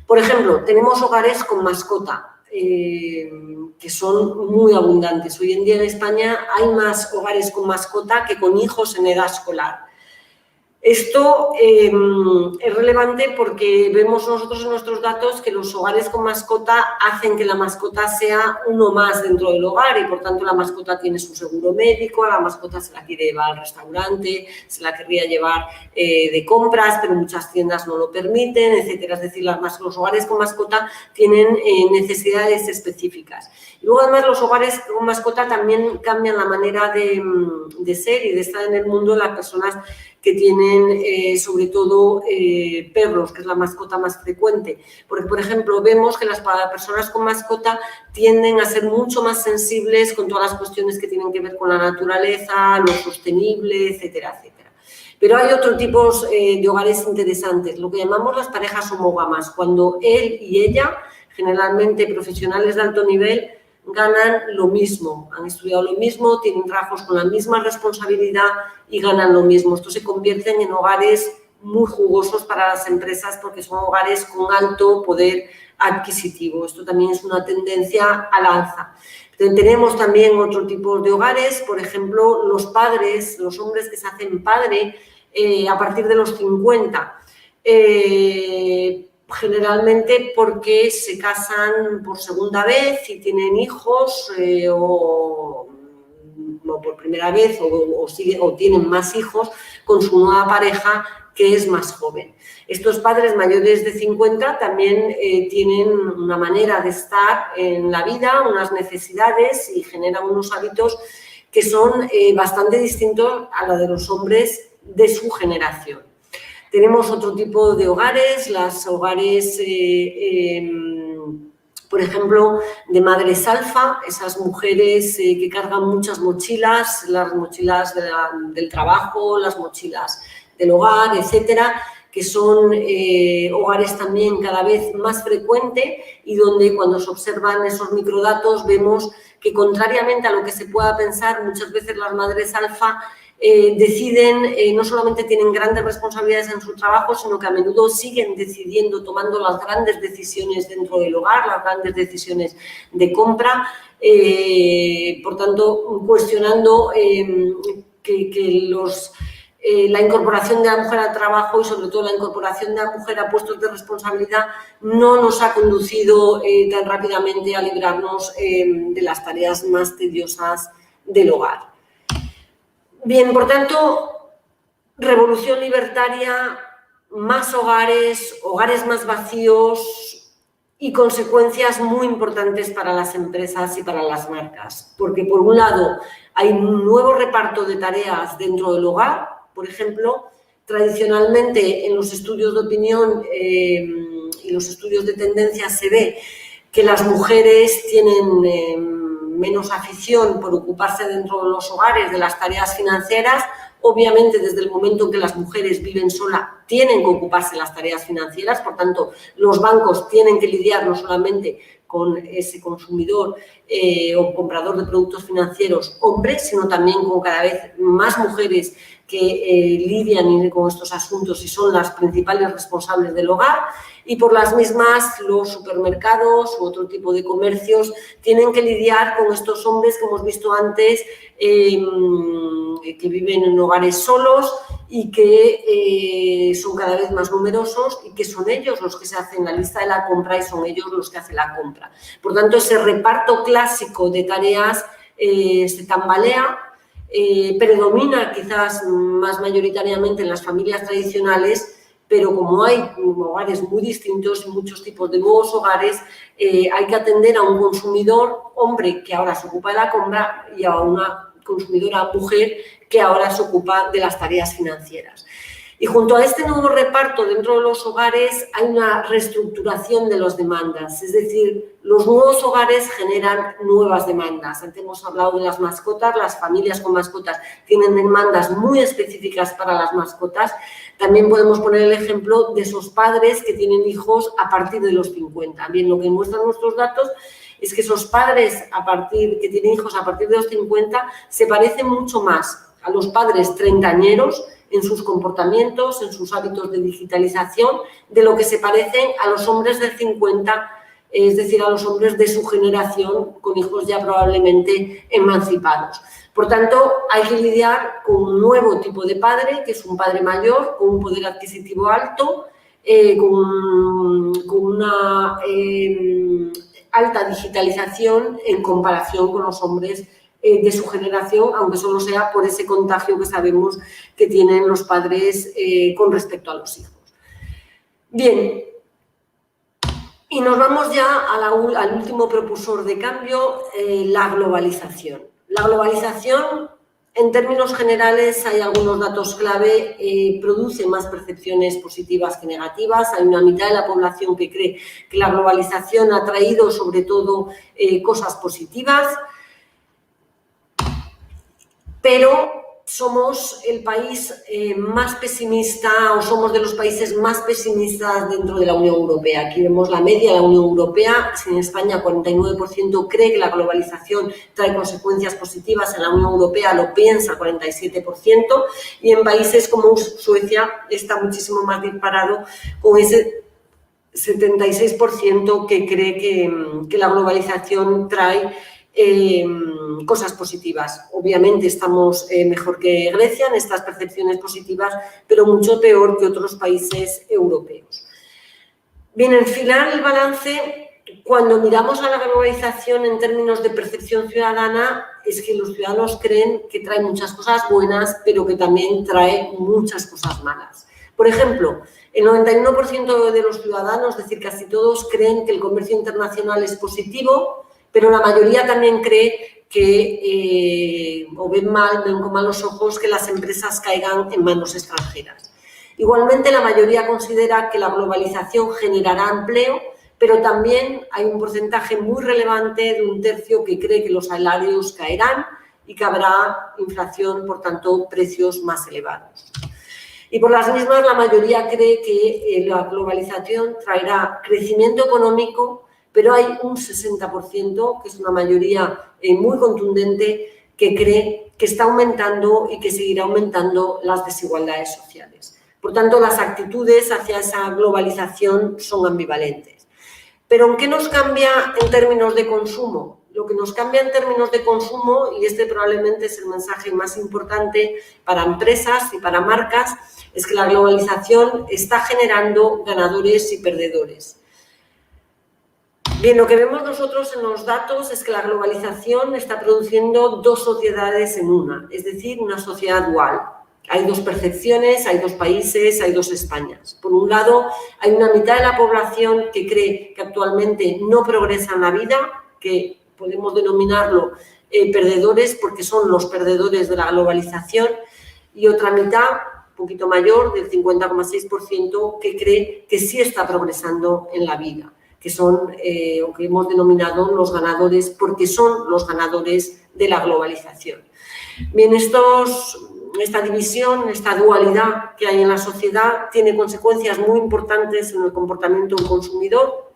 Por ejemplo, tenemos hogares con mascota. que son muy abundantes. Hoy en día en España hay más hogares con mascota que con hijos en edad escolar. Esto es relevante porque vemos nosotros en nuestros datos que los hogares con mascota hacen que la mascota sea uno más dentro del hogar y, por tanto, la mascota tiene su seguro médico, a la mascota se la quiere llevar al restaurante, se la querría llevar de compras, pero muchas tiendas no lo permiten, etcétera. Es decir, los hogares con mascota tienen necesidades específicas. Y luego, además, los hogares con mascota también cambian la manera de ser y de estar en el mundo de las personas que tienen sobre todo perros, que es la mascota más frecuente. Porque, por ejemplo, vemos que las personas con mascota tienden a ser mucho más sensibles con todas las cuestiones que tienen que ver con la naturaleza, lo sostenible, etcétera, etcétera. Pero hay otro tipo de hogares interesantes, lo que llamamos las parejas homógamas, cuando él y ella, generalmente profesionales de alto nivel, ganan lo mismo, han estudiado lo mismo, tienen trabajos con la misma responsabilidad y ganan lo mismo. Esto se convierten en hogares muy jugosos para las empresas porque son hogares con alto poder adquisitivo. Esto también es una tendencia al alza. Tenemos también otro tipo de hogares, por ejemplo, los padres, los hombres que se hacen padre a partir de los 50. Generalmente porque se casan por segunda vez y tienen hijos o por primera vez o tienen más hijos con su nueva pareja que es más joven. Estos padres mayores de 50 también tienen una manera de estar en la vida, unas necesidades y generan unos hábitos que son bastante distintos a la de los hombres de su generación. Tenemos otro tipo de hogares, los hogares, por ejemplo, de madres alfa, esas mujeres que cargan muchas mochilas, las mochilas del trabajo, las mochilas del hogar, etcétera, que son hogares también cada vez más frecuentes y donde cuando se observan esos microdatos vemos que, contrariamente a lo que se pueda pensar, muchas veces las madres alfa deciden, no solamente tienen grandes responsabilidades en su trabajo, sino que a menudo siguen decidiendo, tomando las grandes decisiones dentro del hogar, las grandes decisiones de compra, por tanto, cuestionando la incorporación de la mujer al trabajo y, sobre todo, la incorporación de la mujer a puestos de responsabilidad no nos ha conducido tan rápidamente a librarnos de las tareas más tediosas del hogar. Bien, por tanto, revolución libertaria, más hogares, hogares más vacíos y consecuencias muy importantes para las empresas y para las marcas. Porque, por un lado, hay un nuevo reparto de tareas dentro del hogar. Por ejemplo, tradicionalmente en los estudios de opinión y los estudios de tendencia se ve que las mujeres tienen menos afición por ocuparse dentro de los hogares de las tareas financieras. Obviamente, desde el momento en que las mujeres viven solas, tienen que ocuparse de las tareas financieras. Por tanto, los bancos tienen que lidiar no solamente con ese consumidor o comprador de productos financieros hombre, sino también con cada vez más mujeres que lidian con estos asuntos y son las principales responsables del hogar. Y por las mismas, los supermercados u otro tipo de comercios tienen que lidiar con estos hombres que hemos visto antes, que viven en hogares solos y que son cada vez más numerosos y que son ellos los que se hacen la lista de la compra y son ellos los que hacen la compra. Por tanto, ese reparto clásico de tareas se tambalea, predomina quizás más mayoritariamente en las familias tradicionales, pero como hay hogares muy distintos y muchos tipos de nuevos hogares, hay que atender a un consumidor hombre que ahora se ocupa de la compra y a una consumidora mujer que ahora se ocupa de las tareas financieras. Y junto a este nuevo reparto dentro de los hogares hay una reestructuración de las demandas, es decir, los nuevos hogares generan nuevas demandas. Antes hemos hablado de las mascotas, las familias con mascotas tienen demandas muy específicas para las mascotas. También podemos poner el ejemplo de esos padres que tienen hijos a partir de los 50. Bien, lo que muestran nuestros datos es que esos padres que tienen hijos a partir de los 50 se parecen mucho más a los padres treintañeros en sus comportamientos, en sus hábitos de digitalización, de lo que se parecen a los hombres del 50 es decir, a los hombres de su generación con hijos ya probablemente emancipados. Por tanto, hay que lidiar con un nuevo tipo de padre, que es un padre mayor, con un poder adquisitivo alto, con una alta digitalización en comparación con los hombres de su generación, aunque solo sea por ese contagio que sabemos que tienen los padres con respecto a los hijos. Bien, y nos vamos ya al último propulsor de cambio, la globalización. La globalización, en términos generales, hay algunos datos clave, produce más percepciones positivas que negativas. Hay una mitad de la población que cree que la globalización ha traído sobre todo cosas positivas, pero somos el país más pesimista o somos de los países más pesimistas dentro de la Unión Europea. Aquí vemos la media de la Unión Europea. En España, 49% cree que la globalización trae consecuencias positivas. En la Unión Europea lo piensa 47%. Y en países como Suecia está muchísimo más disparado, con ese 76% que cree que la globalización trae cosas positivas. Obviamente estamos mejor que Grecia en estas percepciones positivas, pero mucho peor que otros países europeos. Bien, en final el balance, cuando miramos a la globalización en términos de percepción ciudadana, es que los ciudadanos creen que trae muchas cosas buenas, pero que también trae muchas cosas malas. Por ejemplo, el 91% de los ciudadanos, es decir, casi todos, creen que el comercio internacional es positivo, pero la mayoría también cree que, o ven con malos ojos que las empresas caigan en manos extranjeras. Igualmente, la mayoría considera que la globalización generará empleo, pero también hay un porcentaje muy relevante de un tercio que cree que los salarios caerán y que habrá inflación, por tanto, precios más elevados. Y por las mismas, la mayoría cree que la globalización traerá crecimiento económico, pero hay un 60%, que es una mayoría muy contundente, que cree que está aumentando y que seguirá aumentando las desigualdades sociales. Por tanto, las actitudes hacia esa globalización son ambivalentes. ¿Pero en qué nos cambia en términos de consumo? Lo que nos cambia en términos de consumo, y este probablemente es el mensaje más importante para empresas y para marcas, es que la globalización está generando ganadores y perdedores. Bien, lo que vemos nosotros en los datos es que la globalización está produciendo dos sociedades en una, es decir, una sociedad dual. Hay dos percepciones, hay dos países, hay dos Españas. Por un lado, hay una mitad de la población que cree que actualmente no progresa en la vida, que podemos denominarlo perdedores porque son los perdedores de la globalización, y otra mitad, un poquito mayor, del 50,6%, que cree que sí está progresando en la vida, que son o que hemos denominado los ganadores porque son los ganadores de la globalización. Bien, esta división, esta dualidad que hay en la sociedad tiene consecuencias muy importantes en el comportamiento del consumidor,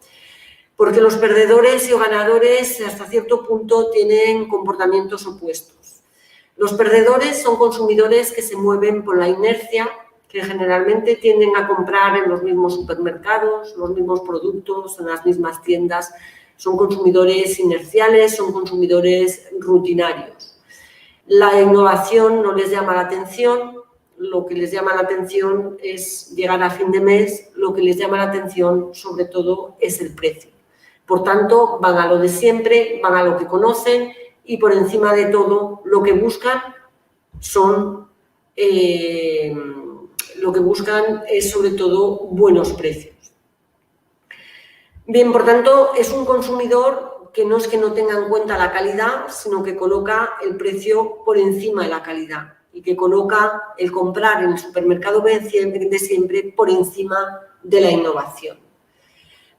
porque los perdedores y ganadores hasta cierto punto tienen comportamientos opuestos. Los perdedores son consumidores que se mueven por la inercia, que generalmente tienden a comprar en los mismos supermercados, los mismos productos, en las mismas tiendas. Son consumidores inerciales, son consumidores rutinarios. La innovación no les llama la atención, lo que les llama la atención es llegar a fin de mes, lo que les llama la atención sobre todo es el precio. Por tanto, van a lo de siempre, van a lo que conocen y por encima de todo lo que buscan es sobre todo buenos precios. Bien, por tanto, es un consumidor que no es que no tenga en cuenta la calidad, sino que coloca el precio por encima de la calidad y que coloca el comprar en el supermercado de siempre por encima de la innovación.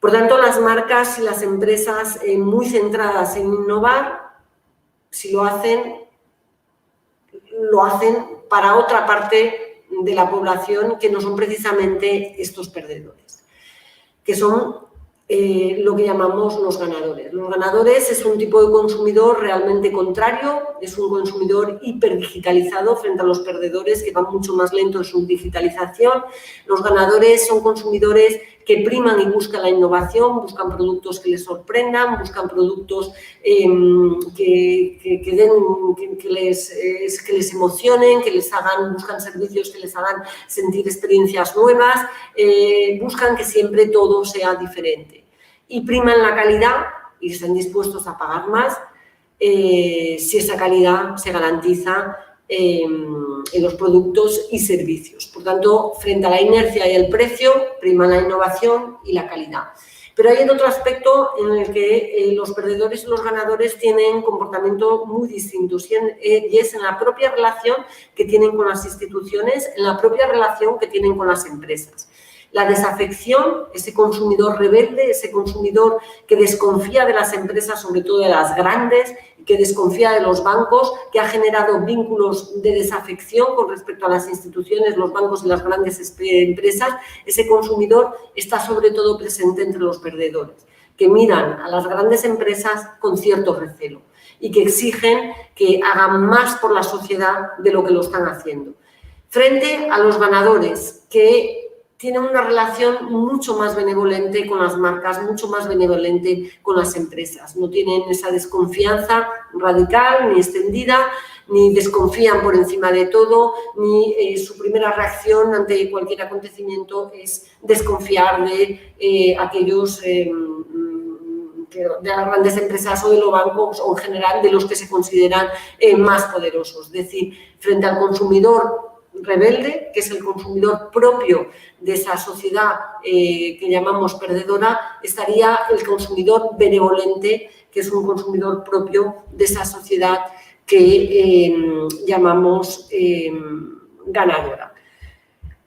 Por tanto, las marcas y las empresas muy centradas en innovar, si lo hacen para otra parte de la población que no son precisamente estos perdedores, que son lo que llamamos los ganadores. Los ganadores es un tipo de consumidor realmente contrario, es un consumidor hiperdigitalizado frente a los perdedores que van mucho más lento en su digitalización. Los ganadores son consumidores que priman y buscan la innovación, buscan productos que les sorprendan, buscan productos que les emocionen, que les hagan, buscan servicios que les hagan sentir experiencias nuevas, buscan que siempre todo sea diferente. Y priman la calidad y están dispuestos a pagar más si esa calidad se garantiza en los productos y servicios. Por tanto, frente a la inercia y el precio, priman la innovación y la calidad. Pero hay otro aspecto en el que los perdedores y los ganadores tienen comportamientos muy distintos y es en la propia relación que tienen con las instituciones, en la propia relación que tienen con las empresas. La desafección, ese consumidor rebelde, ese consumidor que desconfía de las empresas, sobre todo de las grandes, que desconfía de los bancos, que ha generado vínculos de desafección con respecto a las instituciones, los bancos y las grandes empresas, ese consumidor está sobre todo presente entre los perdedores, que miran a las grandes empresas con cierto recelo y que exigen que hagan más por la sociedad de lo que lo están haciendo. Frente a los ganadores, que tienen una relación mucho más benevolente con las marcas, mucho más benevolente con las empresas. No tienen esa desconfianza radical ni extendida, ni desconfían por encima de todo, ni su primera reacción ante cualquier acontecimiento es desconfiar de aquellos de las grandes empresas o de los bancos o en general de los que se consideran más poderosos. Es decir, frente al consumidor rebelde, que es el consumidor propio de esa sociedad que llamamos perdedora, estaría el consumidor benevolente, que es un consumidor propio de esa sociedad que llamamos ganadora.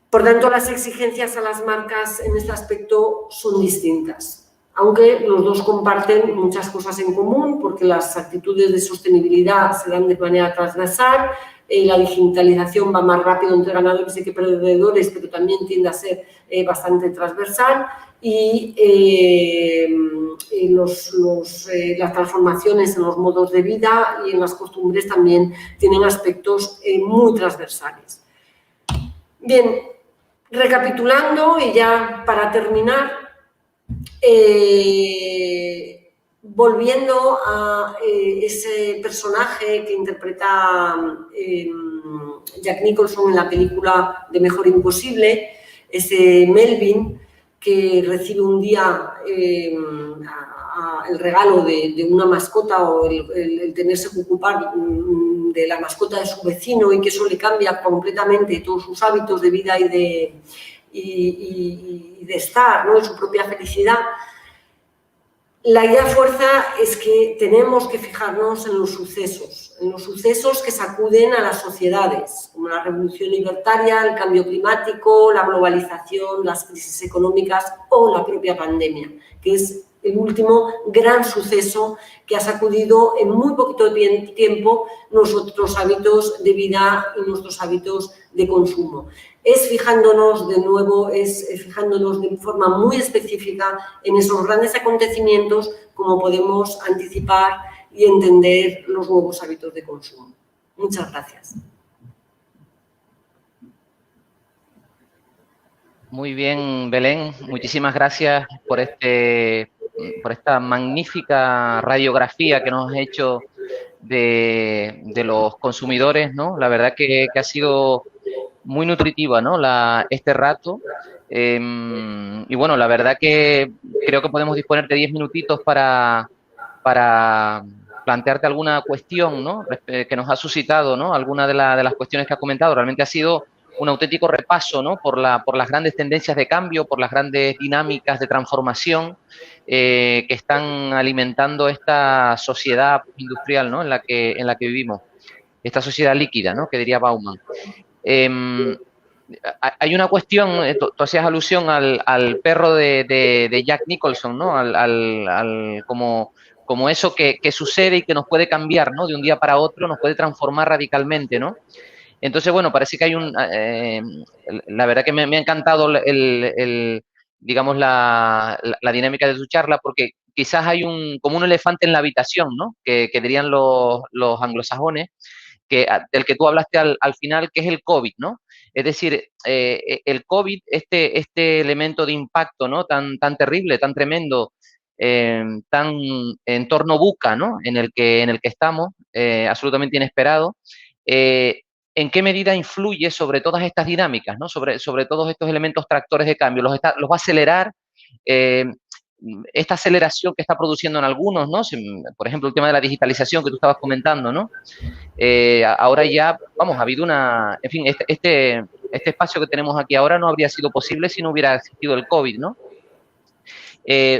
Por tanto, las exigencias a las marcas en este aspecto son distintas, aunque los dos comparten muchas cosas en común, porque las actitudes de sostenibilidad se dan de manera transversal. La digitalización va más rápido entre ganadores que perdedores, pero también tiende a ser bastante transversal y las transformaciones en los modos de vida y en las costumbres también tienen aspectos muy transversales. Bien, recapitulando y ya para terminar, volviendo a ese personaje que interpreta Jack Nicholson en la película de Mejor Imposible, ese Melvin que recibe un día el regalo de una mascota o el tenerse que ocupar de la mascota de su vecino y que eso le cambia completamente todos sus hábitos de vida y de estar, ¿no? Y su propia felicidad. La idea fuerza es que tenemos que fijarnos en los sucesos que sacuden a las sociedades, como la revolución libertaria, el cambio climático, la globalización, las crisis económicas o la propia pandemia, que es el último gran suceso que ha sacudido en muy poquito tiempo nuestros hábitos de vida y nuestros hábitos de consumo. Es fijándonos de nuevo, fijándonos de forma muy específica en esos grandes acontecimientos como podemos anticipar y entender los nuevos hábitos de consumo. Muchas gracias. Muy bien, Belén. Muchísimas gracias por esta magnífica radiografía que nos has hecho de los consumidores, ¿no? La verdad que ha sido muy nutritiva, ¿no? Este rato. Y bueno, la verdad que creo que podemos disponer de 10 minutitos para plantearte alguna cuestión, ¿no? Que nos ha suscitado, ¿no? Alguna de las cuestiones que has comentado. Realmente ha sido un auténtico repaso, ¿no? Por las grandes tendencias de cambio, por las grandes dinámicas de transformación que están alimentando esta sociedad industrial, ¿no? en la que vivimos. Esta sociedad líquida, ¿no? Que diría Bauman. Hay una cuestión, tú hacías alusión al perro de Jack Nicholson, ¿no? Como eso que sucede y que nos puede cambiar, ¿no? De un día para otro, nos puede transformar radicalmente, ¿no? Entonces, bueno, parece que hay la verdad que me ha encantado digamos, la dinámica de tu charla, porque quizás hay como un elefante en la habitación, ¿no? Que dirían los anglosajones, del que tú hablaste al final, que es el COVID, ¿no? Es decir, el COVID, este elemento de impacto, ¿no? Tan terrible, tan tremendo, tan entorno buca, ¿no? En el que estamos, absolutamente inesperado. eh, ¿En qué medida influye sobre todas estas dinámicas, ¿no? Sobre todos estos elementos tractores de cambio? ¿Los va a acelerar? Eh, esta aceleración que está produciendo en algunos, ¿no? Por ejemplo, el tema de la digitalización que tú estabas comentando, ¿no? Ahora ya, vamos, ha habido en fin, este espacio que tenemos aquí ahora no habría sido posible si no hubiera existido el COVID, ¿no?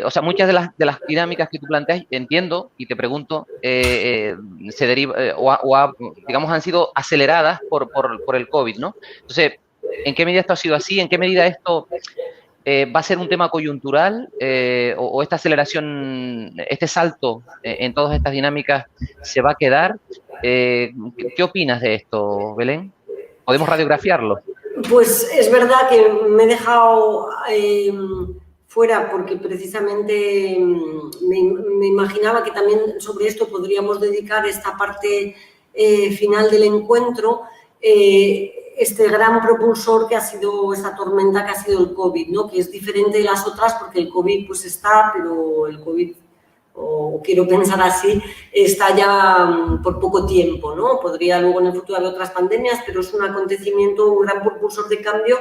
O sea, muchas de las dinámicas que tú planteas, entiendo y te pregunto, se deriva, digamos, han sido aceleradas por el COVID, ¿no? Entonces, ¿en qué medida esto ha sido así? ¿En qué medida esto va a ser un tema coyuntural o esta aceleración, este salto en todas estas dinámicas se va a quedar? ¿Qué opinas de esto, Belén? ¿Podemos radiografiarlo? Pues es verdad que me he dejado fuera porque precisamente me imaginaba que también sobre esto podríamos dedicar esta parte final del encuentro, este gran propulsor que ha sido esta tormenta que ha sido el COVID, ¿no? Que es diferente de las otras porque el COVID pues está, pero el COVID, o quiero pensar así, está ya por poco tiempo, ¿no? Podría luego en el futuro haber otras pandemias, pero es un acontecimiento, un gran propulsor de cambio,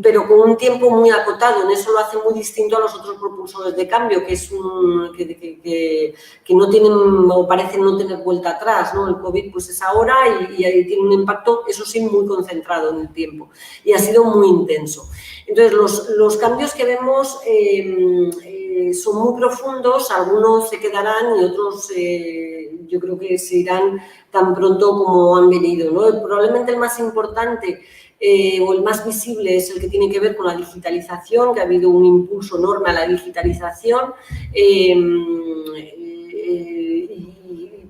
pero con un tiempo muy acotado. En eso lo hace muy distinto a los otros propulsores de cambio, que es que no tienen o parecen no tener vuelta atrás, ¿no? El COVID pues es ahora y tiene un impacto, eso sí, muy concentrado en el tiempo y ha sido muy intenso. Entonces, los cambios que vemos son muy profundos, algunos se quedarán y otros yo creo que se irán tan pronto como han venido, ¿no? Probablemente el más importante o el más visible es el que tiene que ver con la digitalización, que ha habido un impulso enorme a la digitalización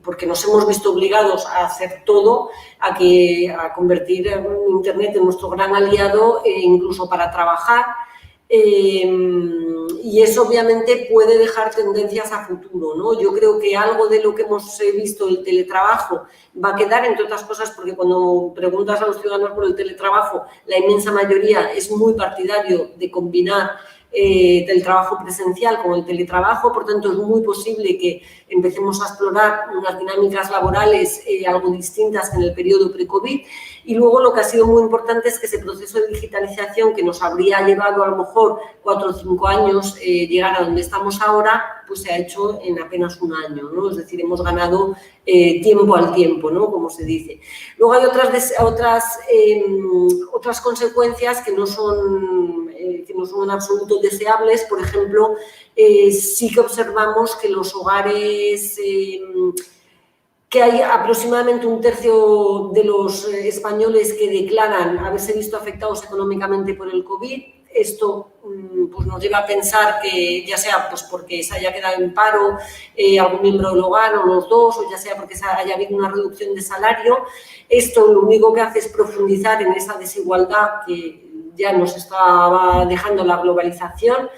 porque nos hemos visto obligados a hacer todo, a convertir Internet en nuestro gran aliado, incluso para trabajar. Y eso obviamente puede dejar tendencias a futuro, ¿no? Yo creo que algo de lo que hemos visto, el teletrabajo, va a quedar, entre otras cosas, porque cuando preguntas a los ciudadanos por el teletrabajo, la inmensa mayoría es muy partidario de combinar del trabajo presencial con el teletrabajo, por tanto es muy posible que empecemos a explorar unas dinámicas laborales algo distintas que en el periodo pre-COVID. Y luego lo que ha sido muy importante es que ese proceso de digitalización que nos habría llevado a lo mejor 4 o 5 años llegar a donde estamos ahora, pues se ha hecho en apenas un año, ¿no? Es decir, hemos ganado tiempo al tiempo, ¿no? Como se dice. Luego hay otras consecuencias que no son en absoluto deseables. Por ejemplo, sí que observamos que los hogares, que hay aproximadamente un tercio de los españoles que declaran haberse visto afectados económicamente por el COVID. Esto pues nos lleva a pensar que ya sea pues porque se haya quedado en paro algún miembro del hogar o los dos, o ya sea porque haya habido una reducción de salario. Esto lo único que hace es profundizar en esa desigualdad que ya nos estaba dejando la globalización.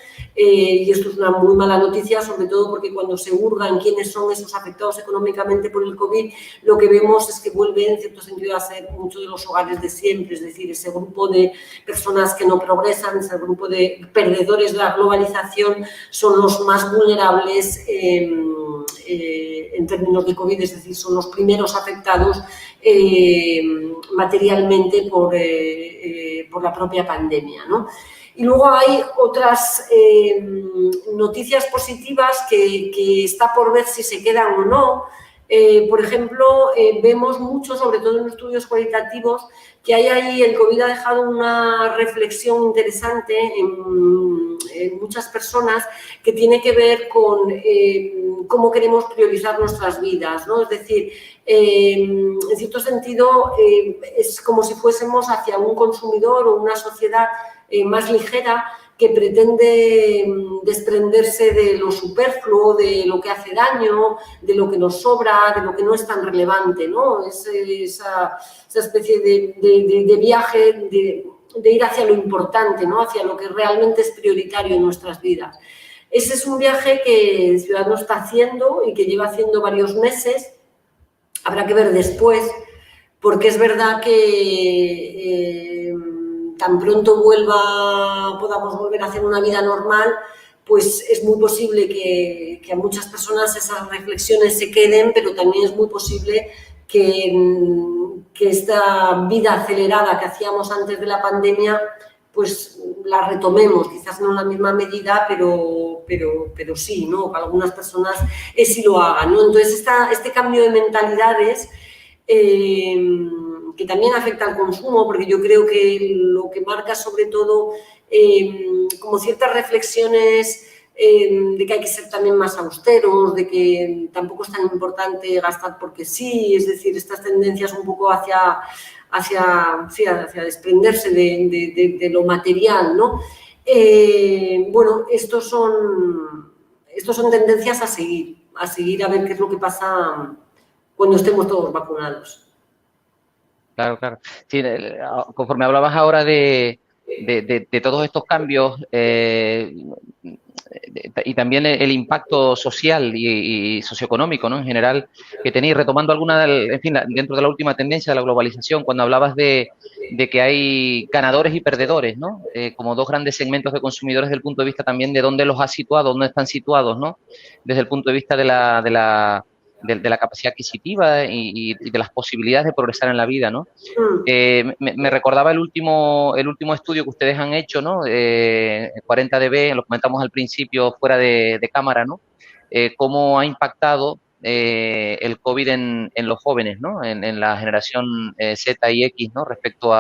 Y esto es una muy mala noticia, sobre todo porque cuando se hurgan quiénes son esos afectados económicamente por el COVID, lo que vemos es que vuelve en cierto sentido a ser muchos de los hogares de siempre, es decir, ese grupo de personas que no progresan, ese grupo de perdedores de la globalización son los más vulnerables en términos de COVID, es decir, son los primeros afectados materialmente por la propia pandemia, ¿no? Y luego hay otras noticias positivas que está por ver si se quedan o no. Por ejemplo, vemos mucho, sobre todo en estudios cualitativos, que hay ahí, el COVID ha dejado una reflexión interesante en muchas personas que tiene que ver con cómo queremos priorizar nuestras vidas, ¿no? Es decir, en cierto sentido, es como si fuésemos hacia un consumidor o una sociedad más ligera, que pretende desprenderse de lo superfluo, de lo que hace daño, de lo que nos sobra, de lo que no es tan relevante, ¿no? Es esa especie de viaje de ir hacia lo importante, ¿no? Hacia lo que realmente es prioritario en nuestras vidas. Ese es un viaje que Ciudadanos está haciendo y que lleva haciendo varios meses. Habrá que ver después, porque es verdad que tan pronto podamos volver a hacer una vida normal, pues es muy posible que a muchas personas esas reflexiones se queden, pero también es muy posible que esta vida acelerada que hacíamos antes de la pandemia, pues la retomemos, quizás no en la misma medida, pero sí, ¿no? Para algunas personas sí lo hagan, ¿no? Entonces, este cambio de mentalidades que también afecta al consumo, porque yo creo que lo que marca sobre todo como ciertas reflexiones de que hay que ser también más austeros, de que tampoco es tan importante gastar porque sí, es decir, estas tendencias un poco hacia desprenderse de lo material, ¿no? Bueno, estos son tendencias a seguir a ver qué es lo que pasa cuando estemos todos vacunados. Claro, claro. Sí, conforme hablabas ahora de todos estos cambios y también el impacto social y socioeconómico, ¿no? En general, que tenéis, retomando alguna, en fin, dentro de la última tendencia de la globalización, cuando hablabas de que hay ganadores y perdedores, ¿no? Como dos grandes segmentos de consumidores desde el punto de vista también de dónde los has situado, dónde están situados, ¿no? Desde el punto de vista de la capacidad adquisitiva y de las posibilidades de progresar en la vida, ¿no? Me recordaba el último estudio que ustedes han hecho, ¿no? 40 dB, lo comentamos al principio fuera de cámara, ¿no? Cómo ha impactado el COVID en los jóvenes, ¿no? En la generación Z y X, ¿no? Respecto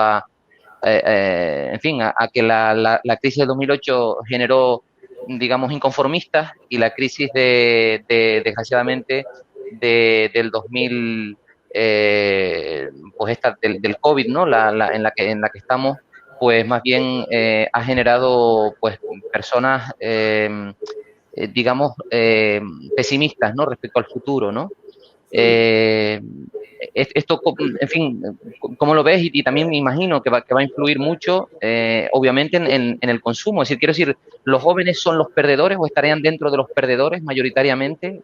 en fin, a que la crisis del 2008 generó, digamos, inconformistas y la crisis desgraciadamente, del 2000, pues del COVID, ¿no? En la que estamos, pues más bien ha generado, pues, personas, digamos, pesimistas, ¿no? Respecto al futuro, ¿no? Esto, en fin, ¿cómo lo ves? Y también me imagino que va a influir mucho, obviamente, en el consumo. Es decir, quiero decir, ¿los jóvenes son los perdedores o estarían dentro de los perdedores mayoritariamente?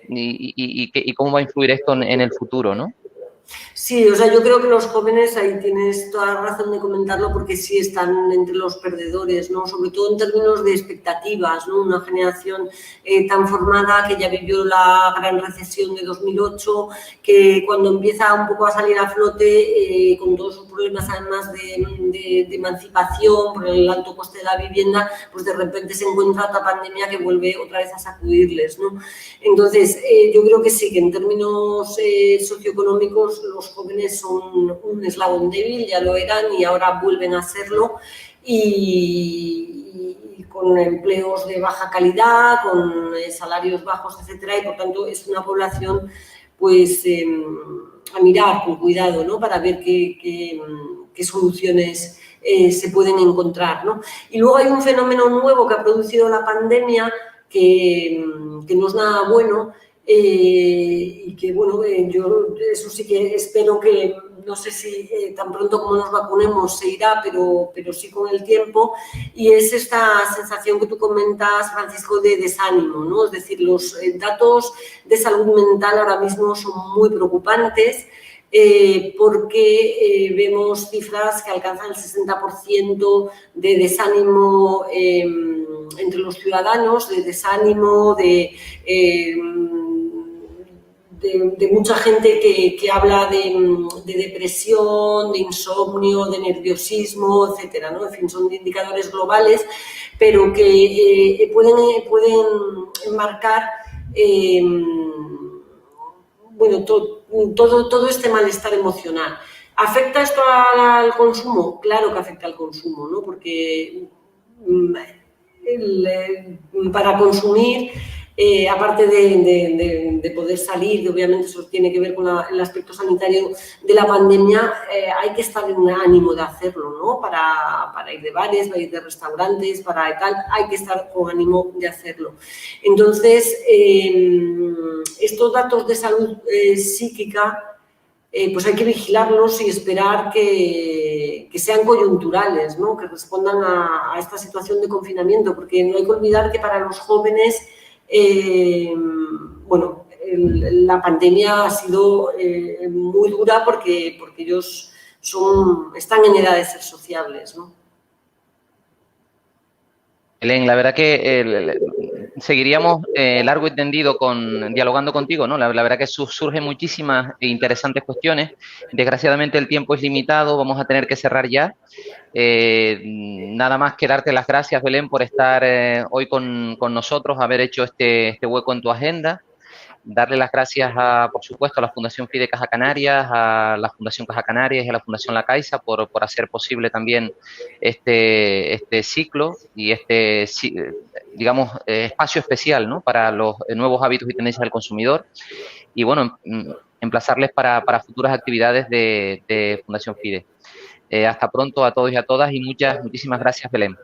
Y cómo va a influir esto en el futuro, ¿no? Sí, o sea, yo creo que los jóvenes, ahí tienes toda la razón de comentarlo, porque sí están entre los perdedores, ¿no? Sobre todo en términos de expectativas, ¿no? Una generación tan formada que ya vivió la gran recesión de 2008, que cuando empieza un poco a salir a flote, con todos sus problemas además de emancipación, por el alto coste de la vivienda, pues de repente se encuentra otra pandemia que vuelve otra vez a sacudirles, ¿no? Entonces, yo creo que sí, que en términos socioeconómicos los jóvenes son un eslabón débil, ya lo eran y ahora vuelven a serlo, y con empleos de baja calidad, con salarios bajos, etcétera, y por tanto es una población pues a mirar con cuidado, ¿no? Para ver qué soluciones se pueden encontrar, ¿no? Y luego hay un fenómeno nuevo que ha producido la pandemia que no es nada bueno, y que, bueno, yo eso sí que espero que, no sé si tan pronto como nos vacunemos se irá, pero sí con el tiempo, y es esta sensación que tú comentas, Francisco, de desánimo, ¿no? Es decir, los datos de salud mental ahora mismo son muy preocupantes, porque vemos cifras que alcanzan el 60% de desánimo entre los ciudadanos, de desánimo, de mucha gente que habla de depresión, de insomnio, de nerviosismo, etcétera, ¿no? En fin, son indicadores globales, pero que pueden enmarcar bueno, todo este malestar emocional. ¿Afecta esto al consumo? Claro que afecta al consumo, ¿no? Porque para consumir, aparte de poder salir, obviamente eso tiene que ver con el aspecto sanitario de la pandemia, hay que estar en un ánimo de hacerlo, ¿no? Para ir de bares, para ir de restaurantes, para tal, hay que estar con ánimo de hacerlo. Entonces, estos datos de salud psíquica, pues hay que vigilarlos y esperar que que sean coyunturales, ¿no? Que respondan a esta situación de confinamiento, porque no hay que olvidar que para los jóvenes, bueno, la pandemia ha sido muy dura porque ellos están en edad de ser sociables, ¿no? Belén, la verdad que seguiríamos largo y tendido dialogando contigo, ¿no? La verdad que surgen muchísimas e interesantes cuestiones. Desgraciadamente el tiempo es limitado, vamos a tener que cerrar ya. Nada más que darte las gracias, Belén, por estar hoy con nosotros, haber hecho este hueco en tu agenda. Darle las gracias, por supuesto, a la Fundación Fide Caja Canarias, a la Fundación Caja Canarias y a la Fundación La Caixa por hacer posible también este ciclo y digamos, espacio especial, ¿no? Para los nuevos hábitos y tendencias del consumidor. Y bueno, emplazarles para futuras actividades de Fundación Fide. Hasta pronto a todos y a todas y muchísimas gracias, Belén.